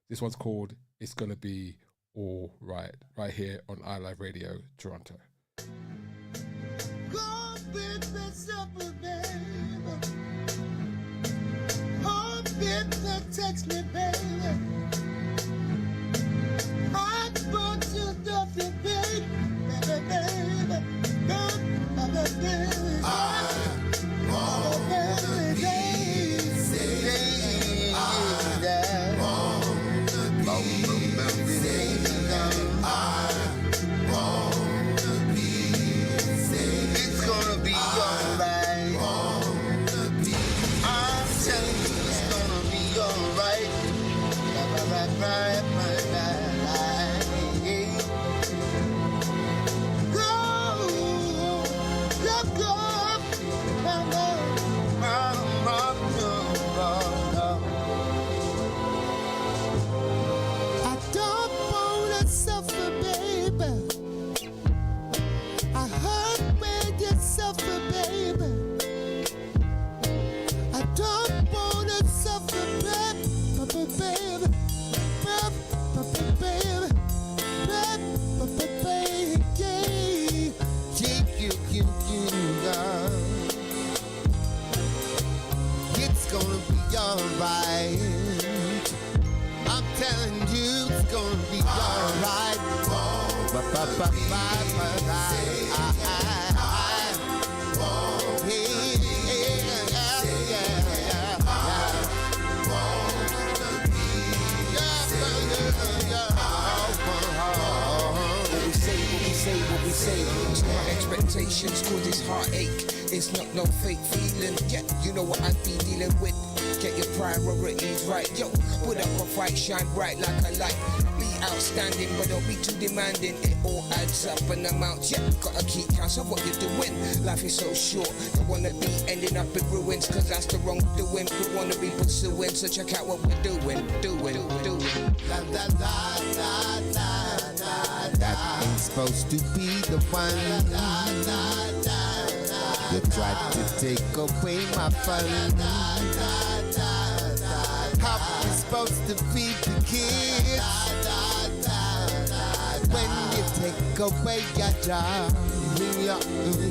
This one's called It's Gonna Be All Right here on iLive Radio, Toronto. Go bit the supper, baby. Oh, bit the text me, baby. I brought you Duffy, baby, baby, baby, baby. I want to be saved. I want to be saved. I want to be saved. It's gonna be alright. I'm telling you, it's gonna be alright. Right. I don't wanna suffer, baby. I hurt when you suffer, baby. I don't wanna suffer, baby, baby. It's gonna be alright. I'm telling you, it's gonna be alright. What we say, it's not expectations, cause it's heartache. It's not no fake feeling. Yeah, you know what I be dealing with. Get your priorities right, yo. Put up a fight, shine bright like a light. Be outstanding, but don't be too demanding. It all adds up and amounts. Yeah, gotta keep count of what you're doing. Life is so short. Don't wanna be ending up in ruins, cause that's the wrong doing. We wanna be pursuing, so check out what we're doing. La la la la la la. That ain't supposed to be the one. La la la. You tried to take away my fun. How we supposed to feed the kids when you take away your job in your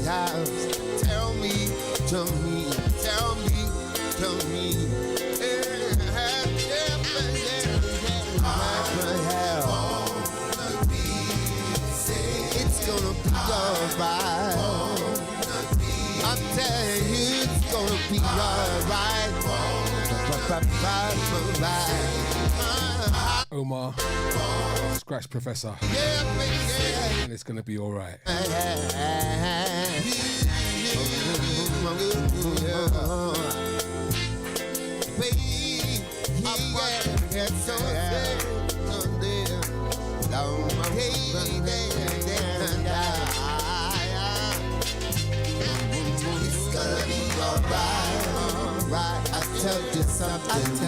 house? Tell me. It's gonna be alright. I'm telling you, it's gonna be alright. Omar, Scratch Professor. And it's gonna be alright. It's gonna be alright. I told you something. It's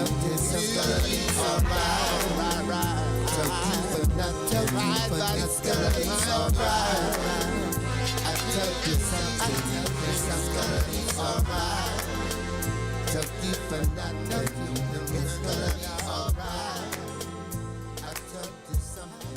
gonna be alright. It's gonna be alright. I told you something. It's gonna be alright. Told you for nothing. It's gonna be alright. I told you something.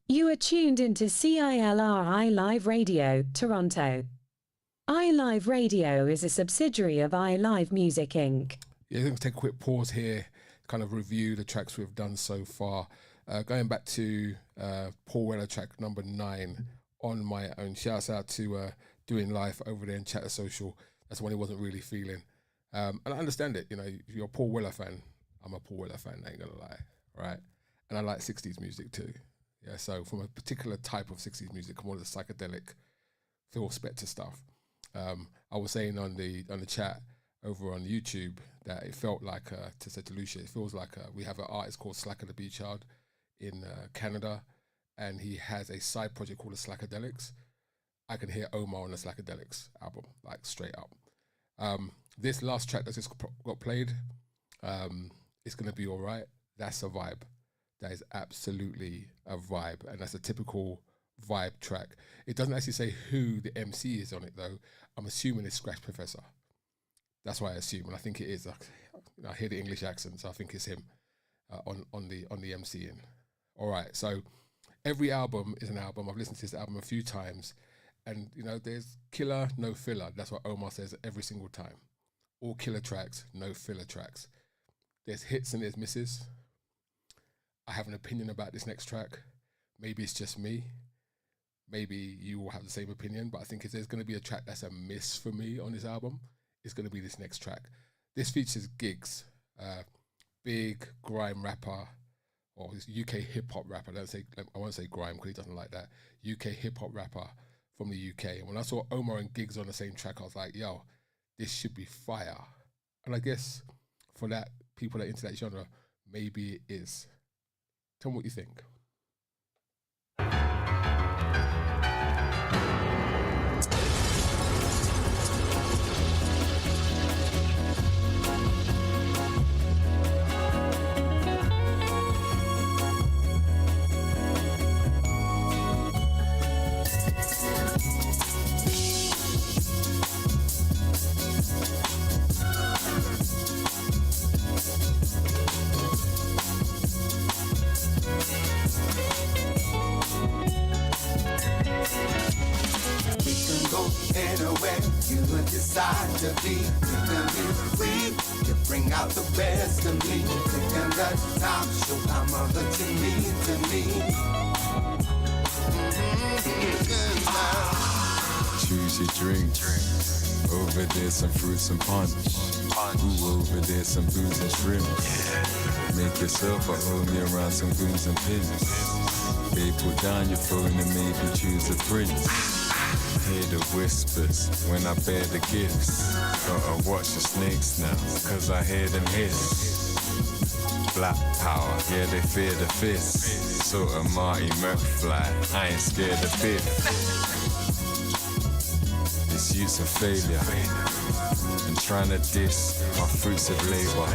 You are tuned into CILR iLive Radio, Toronto. iLive Radio is a subsidiary of iLive Music Inc. Yeah, I'm going to take a quick pause here, kind of review the tracks we've done so far. Going back to Paul Weller track number 9, on my own. Shouts out to Doing Life over there in Chatter Social. That's one he wasn't really feeling. And I understand it. You know, if you're a Paul Weller fan, I'm a Paul Weller fan, I ain't gonna lie, right? And I like 60s music too. Yeah, so from a particular type of 60s music, more of the psychedelic Phil Spector stuff. I was saying on the chat over on YouTube that it felt like, to say to Lucia, it feels like we have an artist called Slacker the Beach Child in Canada, and he has a side project called the Slackadelics. I can hear Omar on the Slackadelics album, like straight up. This last track that just got played, it's gonna be all right. That's a vibe. That is absolutely a vibe, and that's a typical vibe track. It doesn't actually say who the MC is on it though. I'm assuming it's Scratch Professor. That's why I assume, and I think it is. I hear the English accent, so I think it's him on the MCing. All right, so every album is an album. I've listened to this album a few times, and you know, there's killer, no filler. That's what Omar says every single time. All killer tracks, no filler tracks. There's hits and there's misses. I have an opinion about this next track. Maybe it's just me. Maybe you will have the same opinion, but I think if there's going to be a track that's a miss for me on this album, it's going to be this next track. This features Giggs, big grime rapper, or UK hip hop rapper. I won't say grime because he doesn't like that. UK hip hop rapper from the UK. And when I saw Omar and Giggs on the same track, I was like, yo, this should be fire. And I guess for that, people that are into that genre, maybe it is. Tell me what you think. Decide to be, we can be free. You bring out the best of me. Taking the time to show how much you mean to me. Choose your drink. Over there some fruits and punch. Ooh, over there some booze and shrimp. Make yourself a homie around some goons and pins. Babe, put down your phone and maybe choose a prince. Hear the whispers when I bear the gifts. Gotta watch the snakes now, cause I hear them hiss. Black power, yeah, they fear the fist. Sort of Marty McFly, I ain't scared a bit. This youth's a failure, and trying to diss my fruits of labor.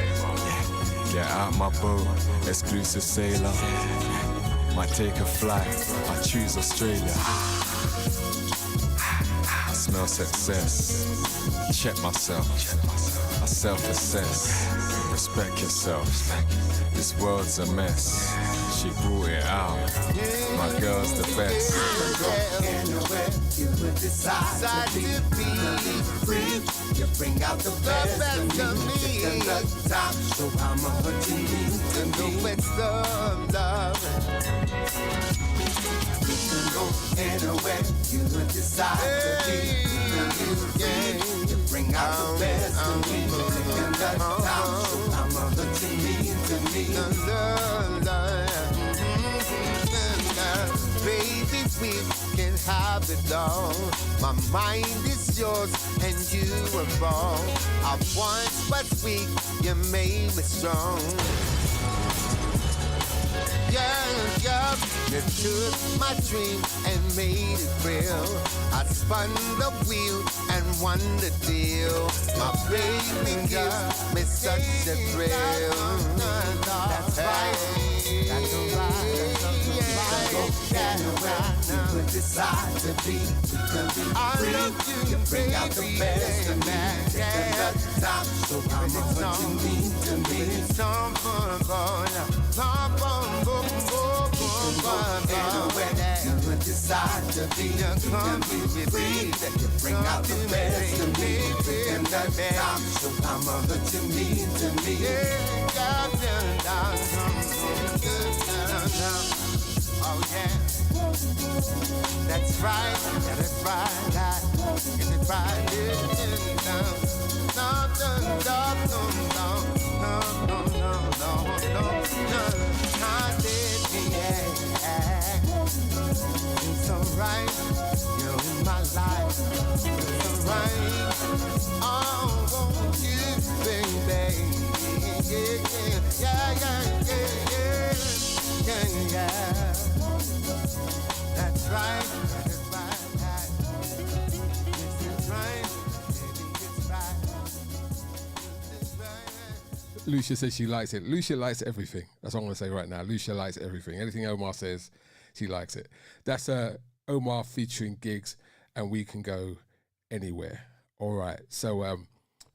Get out my boat, exclusive sailor. Might take a flight, I choose Australia. Smell success, check myself, I self-assess, respect yourself, this world's a mess, she brought it out, my girl's the best. Anywhere you would decide to be free, you bring out the best of me. Taking the time to show how much you mean to me. The best of love. You can go anywhere you would decide to be. You bring out the best of me. Taking the time to show how much you mean to me. Baby, we can have it all. My mind is yours and you are wrong. I once was weak, you made me strong. Yeah, you took my dream and made it real. I spun the wheel and won the deal. My baby gives me such a thrill. That's right. That's right. You would decide to be, you can be free. You bring out the best of me. Taking the time to show how much you mean to me. Anywhere you would decide to be, you can be free. You bring out the best of me. Taking the time to show how much you mean to me. Oh yeah. That's right, that's right. Is it right? No, I did, yeah. It's alright, you're in my life. It's alright, oh, won't you, baby? Yeah. That's right, that's right. This is right, baby, it's right. This is right. Lucia says she likes it. Lucia likes everything. That's what I'm going to say right now. Lucia likes everything. Anything Omar says, she likes it. That's Omar featuring Gigs, and we can go anywhere. All right. So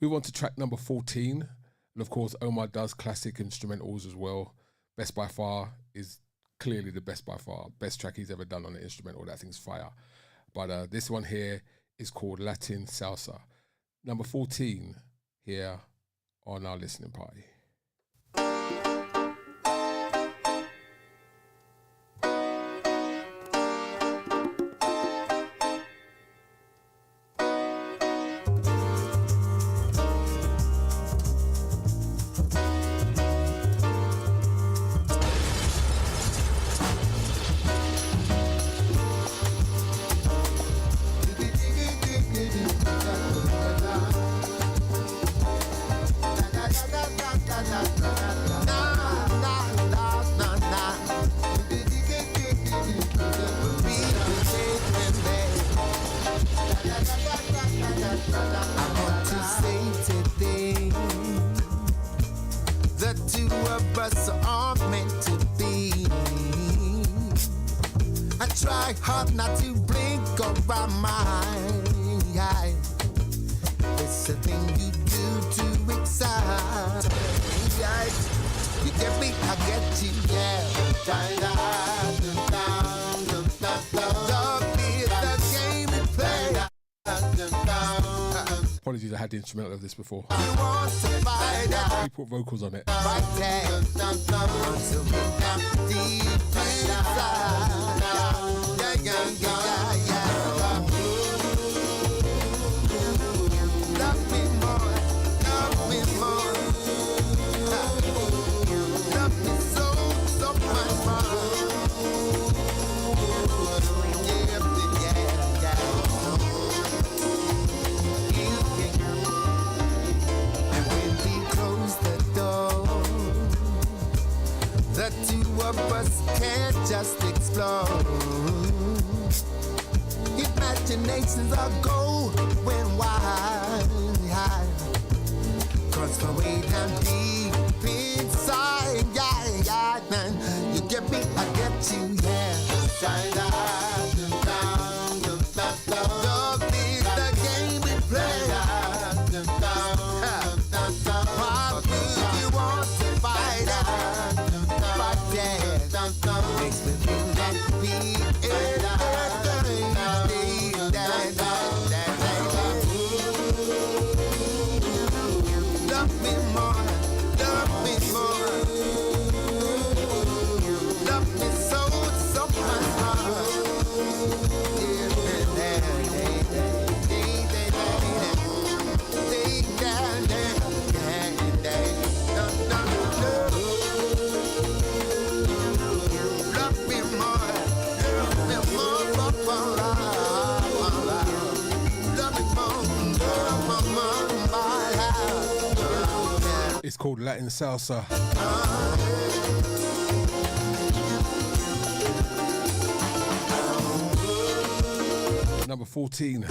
we want to track number 14. And of course, Omar does classic instrumentals as well. Best by Far is clearly the best by far. Best track he's ever done on an instrumental. That thing's fire. But this one here is called Latin Salsa. Number 14 here on our listening party. Hard not to blink around my eye. It's a thing you do to excite. You get me, I get you, yeah. Love is the game we play. Apologies, I had the instrumental of this before. You want to fight We put vocals on it. right there. Until we have deep inside. Love me more, love me more. Love me so much more. And when we close the door, the two of us can't just explore. Imaginations are going wide. Cause we're way down deep inside. Yeah, man. You get me, I get you, yeah. Love is the game we play. Why would you want to fight it? Right there. Makes me feel that we It's called Latin Salsa. Number 14.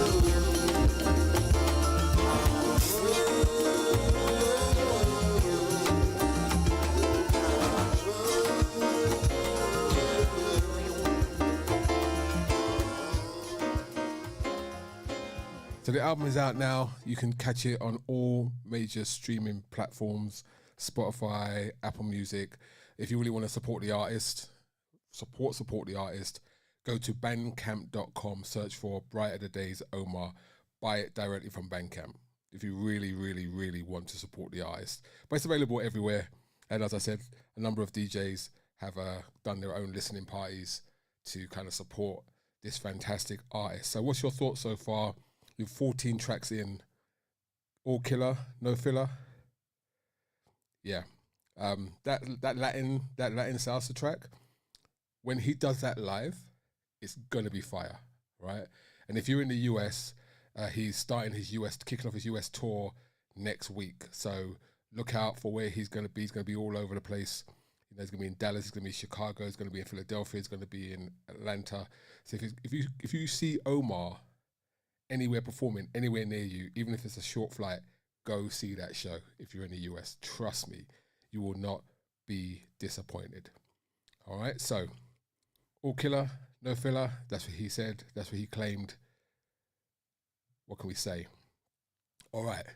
So the album is out now. You can catch it on all major streaming platforms, Spotify, Apple Music. If you really want to support the artist, support the artist, go to bandcamp.com, search for Brighter the Days Omar, buy it directly from Bandcamp if you really, really, really want to support the artist. But it's available everywhere. And as I said, a number of DJs have done their own listening parties to kind of support this fantastic artist. So what's your thoughts so far? You've 14 tracks in, all killer, no filler. Yeah, that Latin salsa track, when he does that live, it's gonna be fire, right? And if you're in the US, he's starting his kicking off his US tour next week. So look out for where he's gonna be. He's gonna be all over the place. You know, he's gonna be in Dallas. He's gonna be in Chicago. He's gonna be in Philadelphia. He's gonna be in Atlanta. So if you see Omar anywhere performing, anywhere near you, even if it's a short flight, go see that show. If you're in the US, trust me, you will not be disappointed. All right, so all killer, no filler. That's what he said. That's what he claimed. What can we say? All right,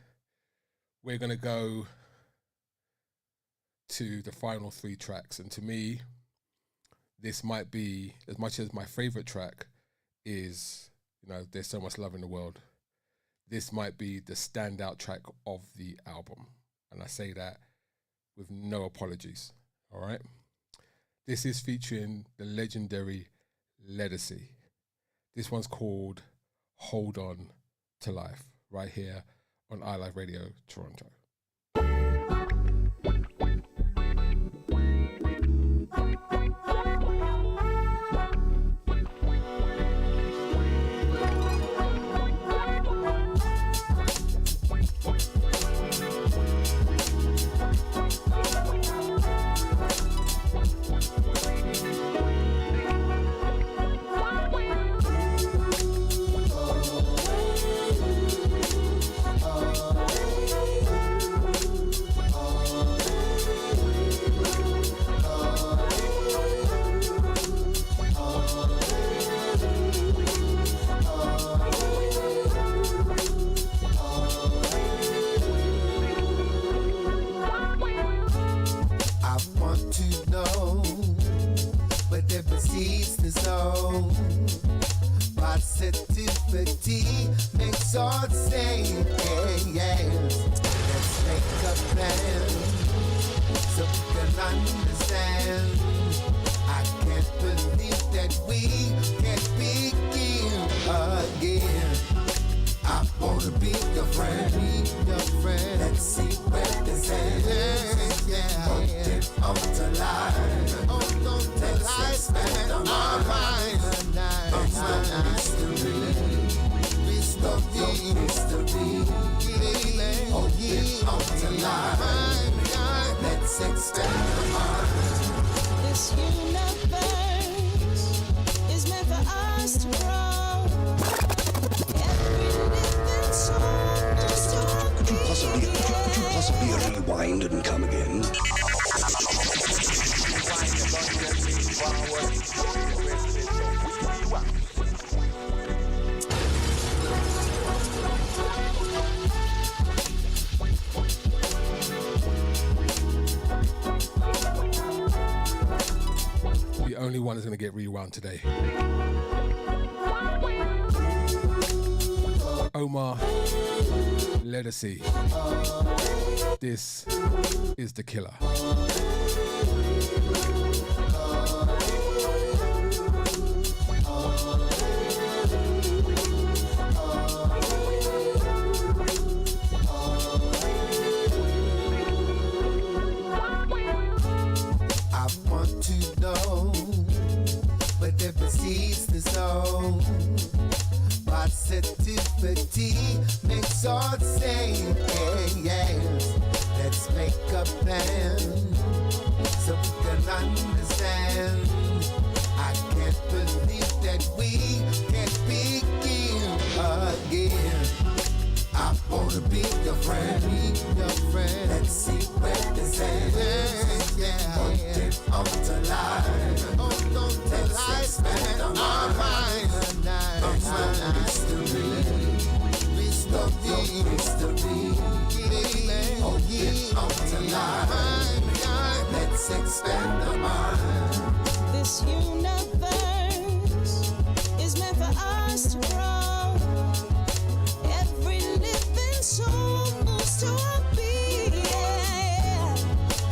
we're gonna go to the final 3 tracks, and to me, this might be, as much as my favorite track is, you know, There's So Much Love in the World, this might be the standout track of the album. And I say that with no apologies, all right? This is featuring the legendary Ledisi. This one's called Hold On to Life, right here on iLive Radio Toronto. Only one is going to get rewound today. Omar, Ledisi. This is the killer. Makes all the same, yes. Let's make a plan so we can understand. I can't believe that we can't begin again. I wanna be your friend, Let's see where this ends. Hold it on to life. Hold on to life, man. Our minds, history. Your history. Hold it on to life. Let's expand our mind. This universe is meant for us to grow. Every living soul moves to a beat.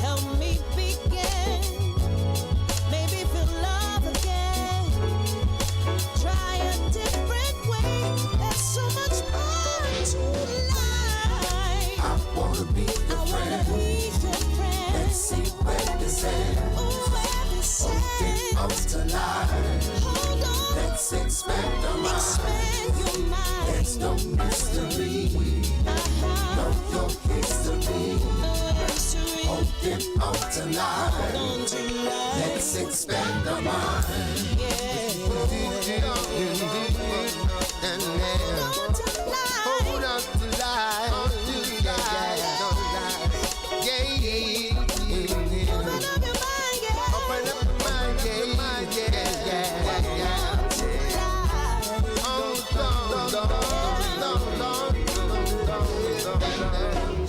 Help me begin. Maybe feel love again. expand your mind. Expand your mind. There's no mystery. Know your history. Open on tonight. Let's expand our mind. Hold on to life. Open up your mind.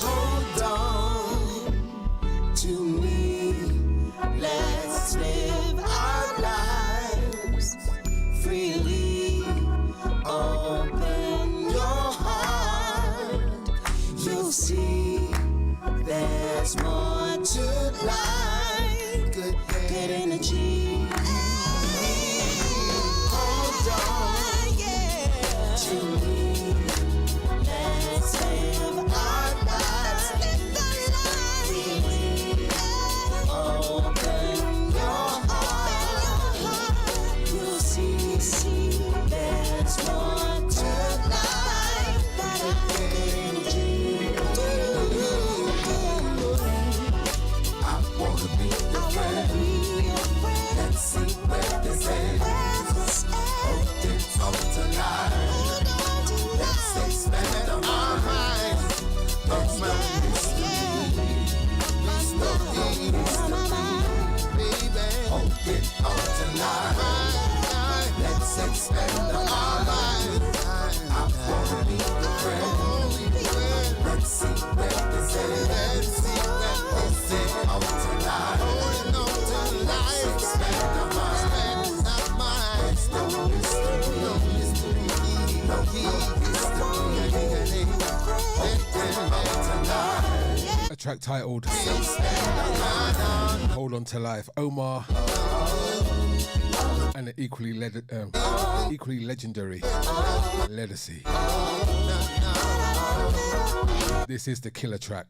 Hold on to me. Let's live our lives freely. Open your heart. You'll see there's more to life. Good energy. Hold on to me. Let's live our lives. Open your heart. You'll see there's more to life. Good energy. I wanna be your friend. Let's see where this ends. Open up tonight. Let's expand our minds. There's no mystery. Baby. Open up tonight. Let's expand our minds. I wanna be your friend. Let's see where this ends. Open up tonight. Let's expand our minds. There's no mystery. No history. A track titled Hold On To Life. Omar and the equally legendary Legacy. This is the killer track.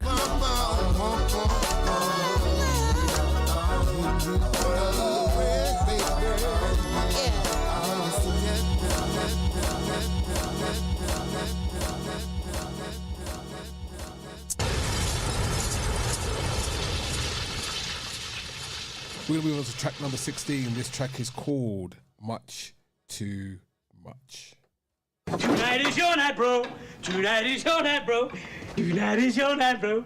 We'll move on to track number 16. This track is called Much Too Much. Tonight is your night, bro. Tonight is your night, bro. Tonight is your night, bro.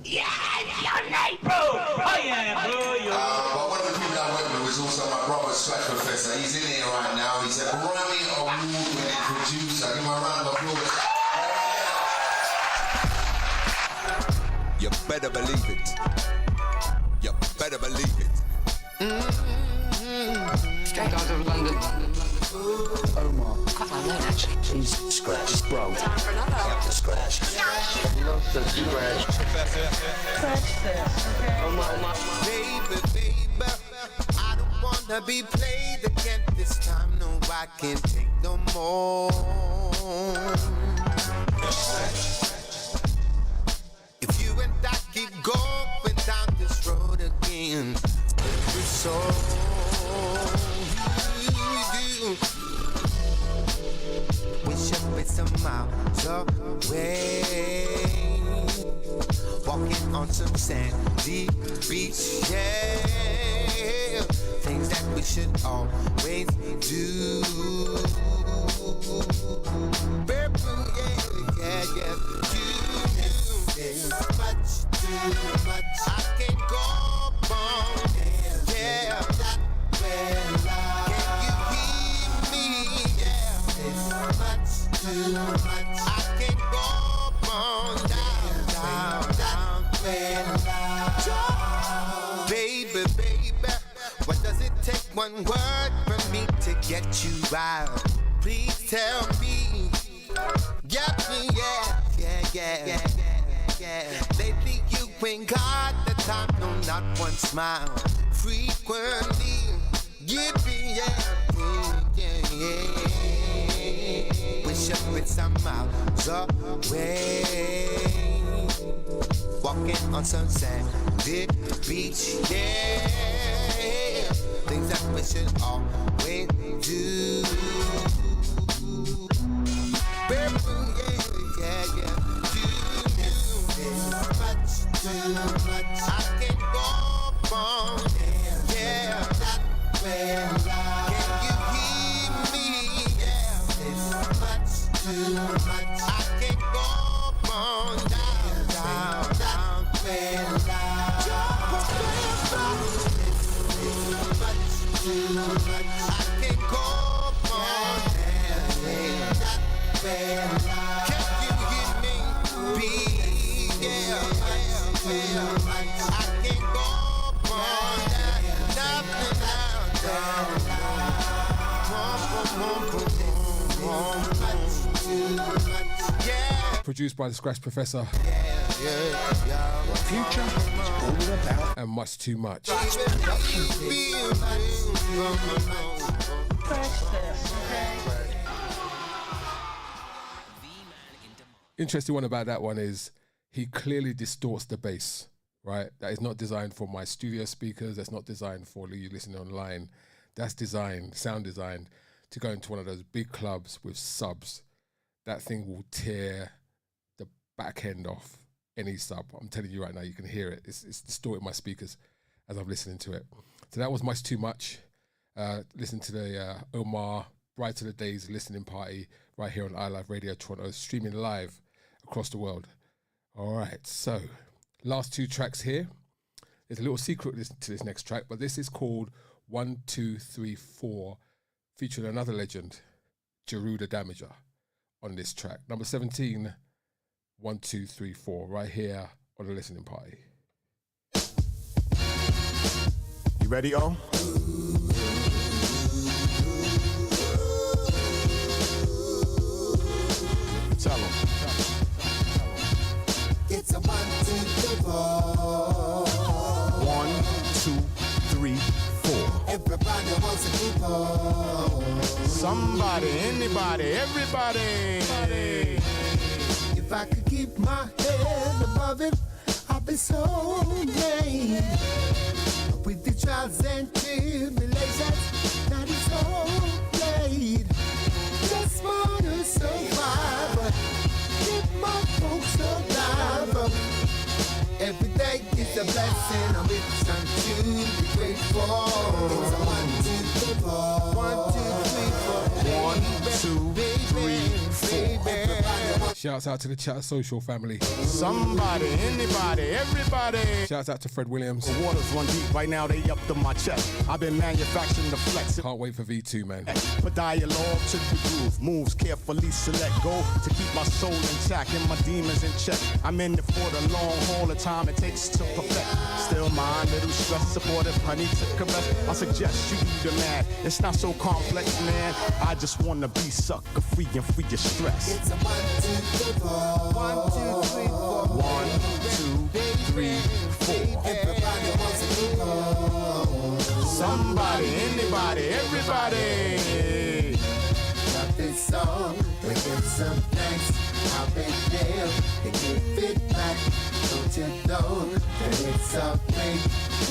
Yeah, it's your night, bro. Oh yeah, bro. But one of the people I work with was also my brother, Scratch Professor. He's in here right now. He's a Grammy award-winning producer. Give him a round of applause. You better believe it. You better believe it. Straight out of London. Omar. I know that. He's Scratch, bro. Time for another. Have to scratch. Love to scratch. Omar. Baby, I don't wanna be played again this time. No, I can't take no more. If you and I keep going down this road again, every soul you wish up with some miles away, walking on some sandy beach, yeah, things that we should always do. Yeah. It's much too much. I can't go on. Yeah, that way. Can you hear me? Yeah, it's much too much. I can't go on. Down, baby. What does it take? One word from me to get you out. Please tell me. Yeah. Lately you ain't got the time, no, not one smile. Frequently, give me, yeah. Wish up with some miles away, walking on some sandy beach, yeah. Things that we should always do. much. I can't go on down, down, down, down, down. Too much. I can't go on down, can you hear me? Be yeah. I can't go on down, Produced by the Scratch Professor. Future is all about and much too much. Interesting one about that one is he clearly distorts the bass, right? That is not designed for my studio speakers. That's not designed for you listening online. That's designed, sound designed, to go into one of those big clubs with subs. That thing will tear the back end off any sub. I'm telling you right now, you can hear it. It's distorting my speakers as I'm listening to it. So that was much too much. Listen to the Omar Bright to the Days listening party right here on iLive Radio Toronto, streaming live across the world. All right, so last two tracks here. There's a little secret to this next track, but this is called 1, 2, 3, 4, featuring another legend, Jeru the Damager, on this track. Number 17, 1, 2, 3, 4, right here on the listening party. You ready, O? Tell him. It's a 1, 2, 3, 4. 1, 2, 3, 4. Everybody wants a people. Somebody, anybody, everybody. If I could keep my head above it, I'd be so made. With the trials and tribulations, that is all played. Just wanna survive, but keep my folks alive. Every day is a blessing, I'm with some to be grateful. It's a 1, 2, 3, 4. 1, 2, 3, 4. 1, 2, 3, 4. Shouts out to the Chat Social family. Somebody, anybody, everybody. Shouts out to Fred Williams. The waters run deep right now, they up to my chest. I've been manufacturing the flex. Can't wait for V2, man. Put dialogue to the groove, moves carefully select go to keep my soul intact and my demons in check. I'm in it for the long haul, the time it takes to perfect. Still my little stress, supportive honey to caress. I suggest you do the math. It's not so complex, man. I just wanna be sucker free and free your stress. It's a 1, 2, 3, 4. 1, 2, 3, 4. 1, 2, 3, 4. Everybody wants a people. Somebody, anybody, everybody. Love this song, we give some thanks. How they feel, they give it back. Don't you know that it's so great?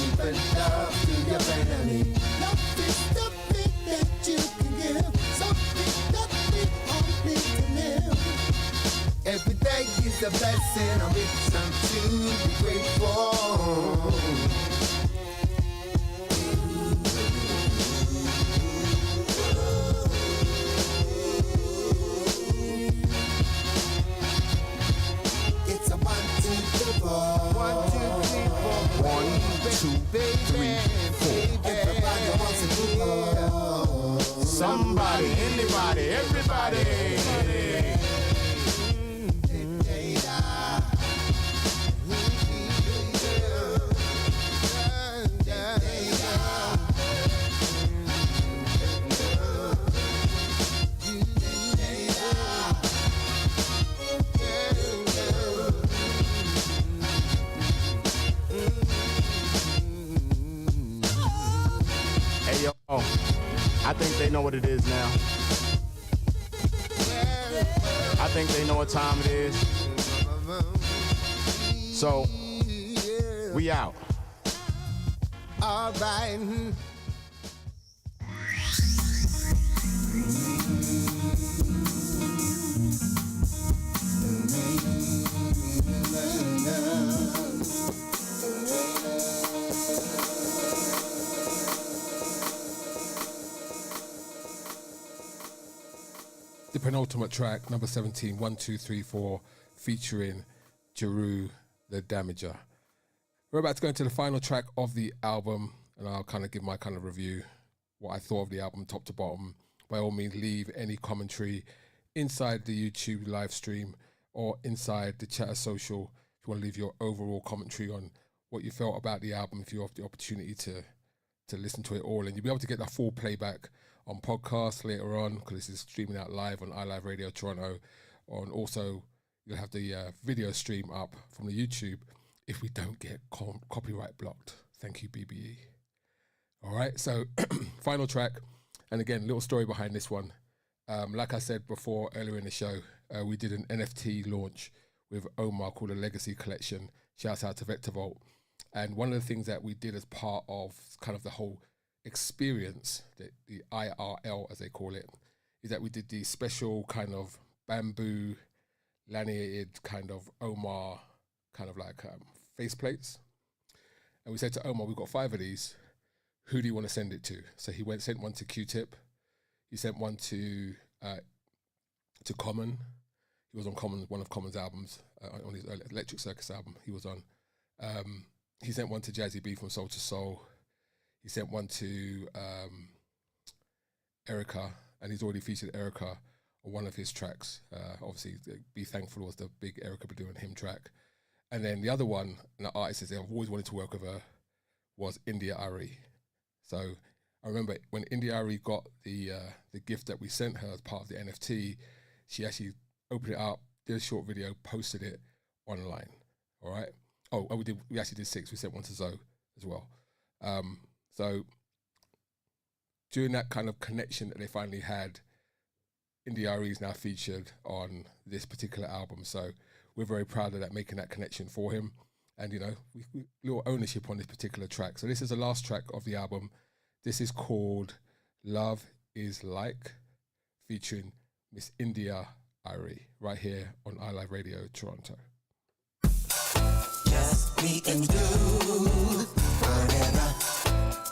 Even love to your family. Love is the thing that you can give. Something that we all need to live. Every day is a blessing, I'm with some to be grateful. It's a 1, 2, 3, 4. 1, 2, 3, 4. 1, 2, 3, 4. Everybody wants a people. Somebody, anybody, everybody. Hey, yo, I think they know what it is now. I think they know what time it is. So, we out. All right. the penultimate track, number 17, 1, 2, 3, 4, featuring Jeru the Damager. We're about to go into the final track of the album, and I'll kind of give my kind of review, what I thought of the album top to bottom. By all means, leave any commentary inside the YouTube live stream or inside the Chatter Social if you want to leave your overall commentary on what you felt about the album, if you have the opportunity to listen to it all. And you'll be able to get that full playback on podcast later on, because this is streaming out live on iLive Radio Toronto. And also, you'll have the video stream up from the YouTube if we don't get copyright blocked. Thank you, BBE. All right, so final track. And again, little story behind this one. Like I said before, earlier in the show, we did an NFT launch with Omar called a Legacy Collection. Shouts out to Vectorvolt. And one of the things that we did as part of kind of the whole experience, the IRL as they call it, is that we did the special kind of bamboo laminated kind of Omar kind of like face plates. And we said to Omar, we've got 5 of these. Who do you want to send it to? So he sent one to Q-Tip. He sent one to Common. He was on one of Common's albums, on his Electric Circus album he was on. He sent one to Jazzy B from Soul to Soul. He sent one to Erica, and he's already featured Erica on one of his tracks. Obviously, Be Thankful was the big Erica Badu and him track. And then the other one, an artist that I've always wanted to work with her, was India Ari. So I remember when India Ari got the gift that we sent her as part of the NFT, she actually opened it up, did a short video, posted it online. All right. Oh, we actually did 6. We sent one to Zoe as well. So during that kind of connection that they finally had, India Ari is now featured on this particular album. So we're very proud of that, making that connection for him. And, you know, we little ownership on this particular track. So this is the last track of the album. This is called Love Is Like, featuring Miss India Ari, right here on iLive Radio Toronto. Just me and you forever.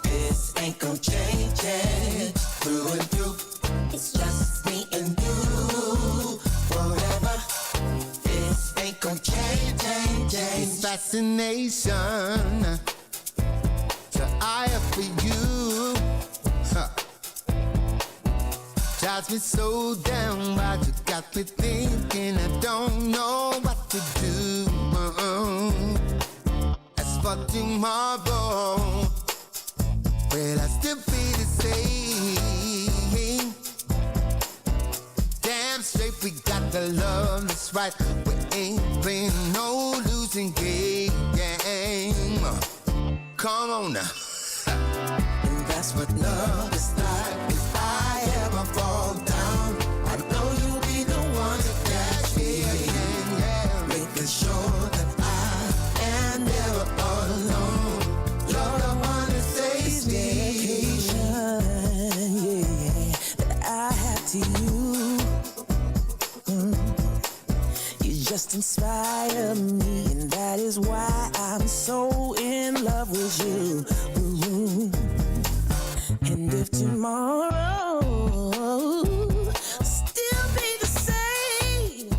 This ain't gon' change it through and through. It's just me and you forever. This ain't gon' change. It's fascination that I have for you. Drives me so down, but you got me thinking I don't know what to do. As for tomorrow, will I still be the same? Damn straight, we got the love that's right. We ain't playing no losing game. Come on now. And that's what love is like. If I ever fall down, I know you'll be the one to catch me again. Making sure that I am never all alone. You're the one that saves me. That I have to you. You just inspire me, and that is why I'm so in love with you. And if tomorrow still be the same,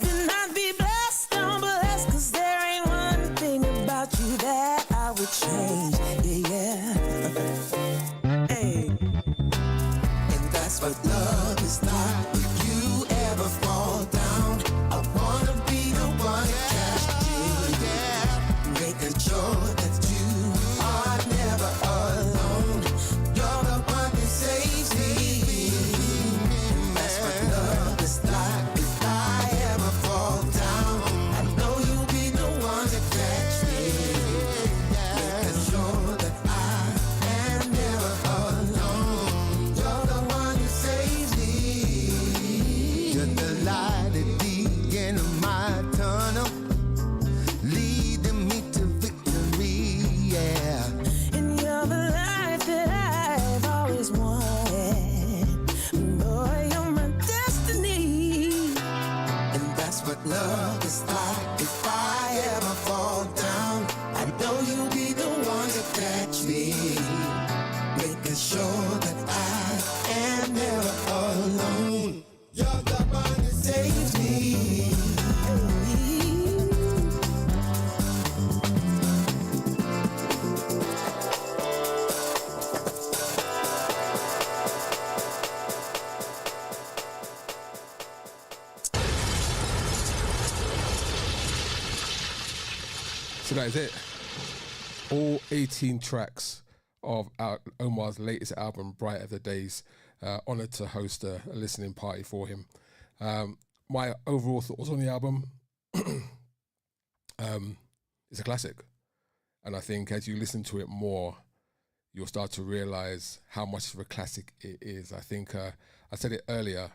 then I'd be blessed, don't blessed, 'cause there ain't one thing about you that I would change, Hey, and that's what love is like. If you ever fall down, I wanna be the one to catch you, making sure that you are never alone. You're the one that saves me. That's what love is like. If I ever fall down, I know you'll be the one to catch me, making sure that I am never alone. You're the one that saves me. So that is it. All 18 tracks of Omar's latest album, Brighter the Days. Honoured to host a listening party for him. My overall thoughts on the album, it's a classic. And I think as you listen to it more, you'll start to realise how much of a classic it is. I think, I said it earlier,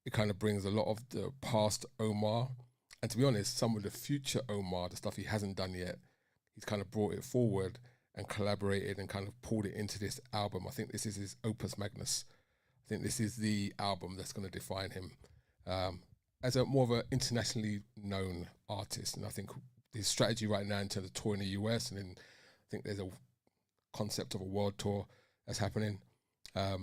it kind of brings a lot of the past Omar, and to be honest, some of the future Omar, the stuff he hasn't done yet, he's kind of brought it forward and collaborated and kind of pulled it into this album. I think this is his opus magnus. I think this is the album that's going to define him as a more of an internationally known artist. And I think his strategy right now in terms of touring the US, and then I think there's a concept of a world tour that's happening. I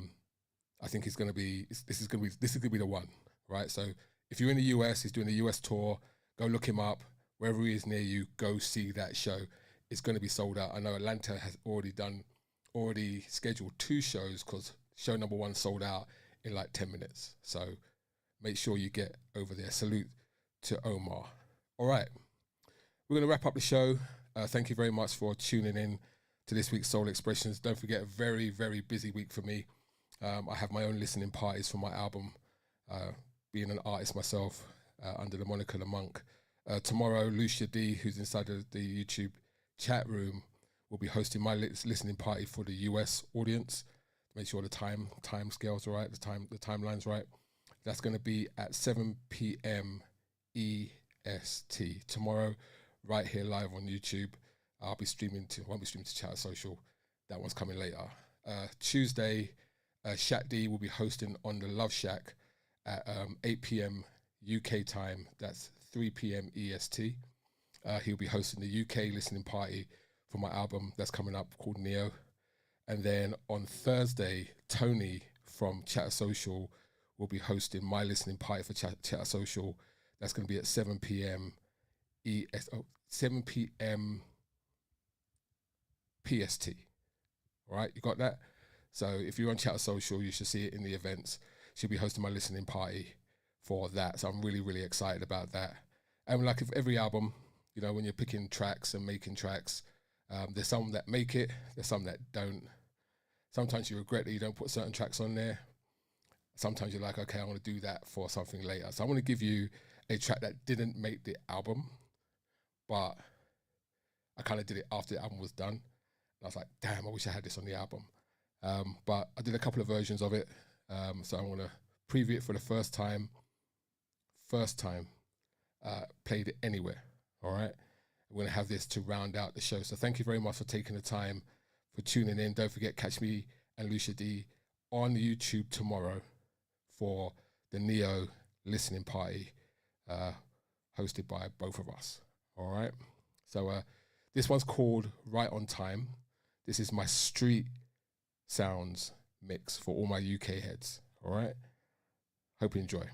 think this is going to be the one, right? So if you're in the US, he's doing a US tour. Go look him up wherever he is near you. Go see that show. It's going to be sold out. I know Atlanta has already scheduled 2 shows because show number 1 sold out in like 10 minutes. So make sure you get over there. Salute to Omar. All right, we're going to wrap up the show. Thank you very much for tuning in to this week's Soul Expressions. Don't forget, a very, very busy week for me. I have my own listening parties for my album, being an artist myself, under the moniker The Monk. Tomorrow, Lucia D, who's inside of the YouTube chat room, will be hosting my listening party for the US audience. Make sure the time scales are right, the timeline's right. That's going to be at 7 p.m. EST tomorrow, right here live on YouTube. Won't be streaming to Chat Social. That one's coming later. Tuesday, Shaq D will be hosting on the Love Shack at 8 p.m. UK time. That's 3 p.m. EST. He'll be hosting the UK listening party for my album that's coming up called Neo. And then on Thursday, Tony from Chat Social will be hosting my listening party for Chat Social. That's going to be at 7 p.m. 7 p.m. PST. All right, you got that? So if you're on Chat Social, you should see it in the events. She'll be hosting my listening party for that. So I'm really, really excited about that. And like if every album, you know, when you're picking tracks and making tracks, there's some that make it, there's some that don't. Sometimes you regret that you don't put certain tracks on there. Sometimes you're like, okay, I want to do that for something later. So I want to give you a track that didn't make the album, but I kind of did it after the album was done. And I was like, damn, I wish I had this on the album. But I did a couple of versions of it. So I want to preview it for the first time. Played it anywhere. All right. We're going to have this to round out the show. So thank you very much for taking the time, for tuning in. Don't forget, catch me and Lucia D on YouTube tomorrow for the Neo listening party, hosted by both of us. All right. So this one's called Right on Time. This is my street sounds mix for all my UK heads. All right. Hope you enjoy.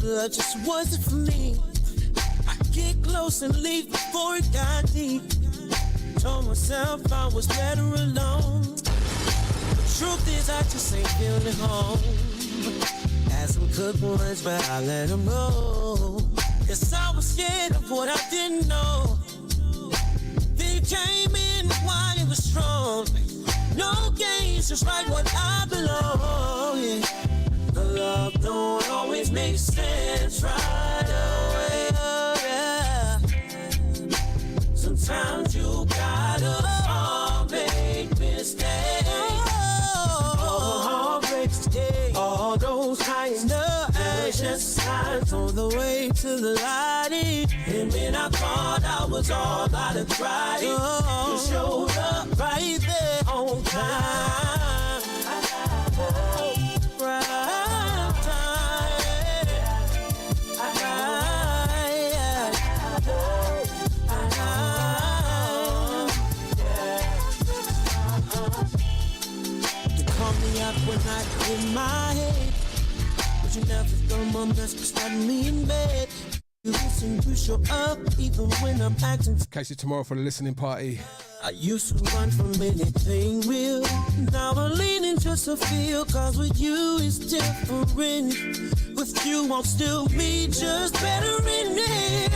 Love just wasn't for me. I get close and leave before it got deep. Told myself I was better alone. The truth is I just ain't feeling home. Had some good ones, but I let them go. Cause I was scared of what I didn't know. They came in while it was strong. No games, just right what I belong. Yeah. The love don't always make sense right away. Yeah. Sometimes you gotta make mistakes. Heartbreaks today. All those highs and just signs on the way to the light. And when I thought I was all out of trying, you showed up right there on time. in my head. But you never throw my mess, cause not me in bed. You listen, you show up, even when I'm acting. Catch you tomorrow for the listening party. I used to run from anything real. Now I'm leaning just to feel, cause with you it's different. With you I'm still me, just better in it.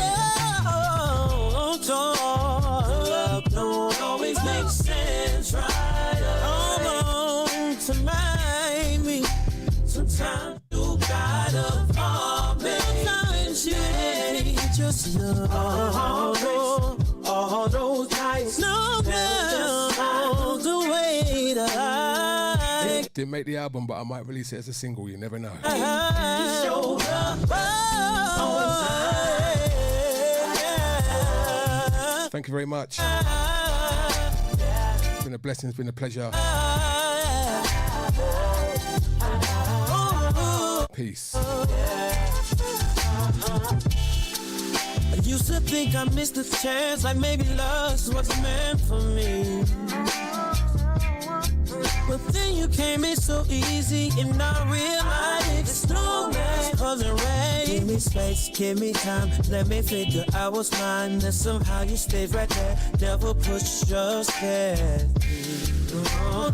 Oh, love don't always make sense, right? Alone to mind me. Sometimes you gotta fall, baby. Sometimes you ain't just love. All those nights, no, the way that I didn't make the album, but I might release it as a single. You never know. Thank you very much. It's been a blessing. It's been a pleasure. Peace. I used to think I missed a chance, like maybe love wasn't meant for me. But then you came in so easy, and I realized it's no match. Wasn't ready. Give me space, give me time, let me figure out what's mine. And somehow you stayed right there, never pushed your stairs. Oh,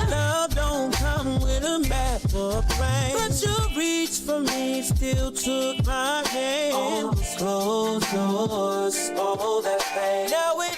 love don't come with a map or a plan, but you reached for me, still took my hand. Closed doors, all that pain. Now it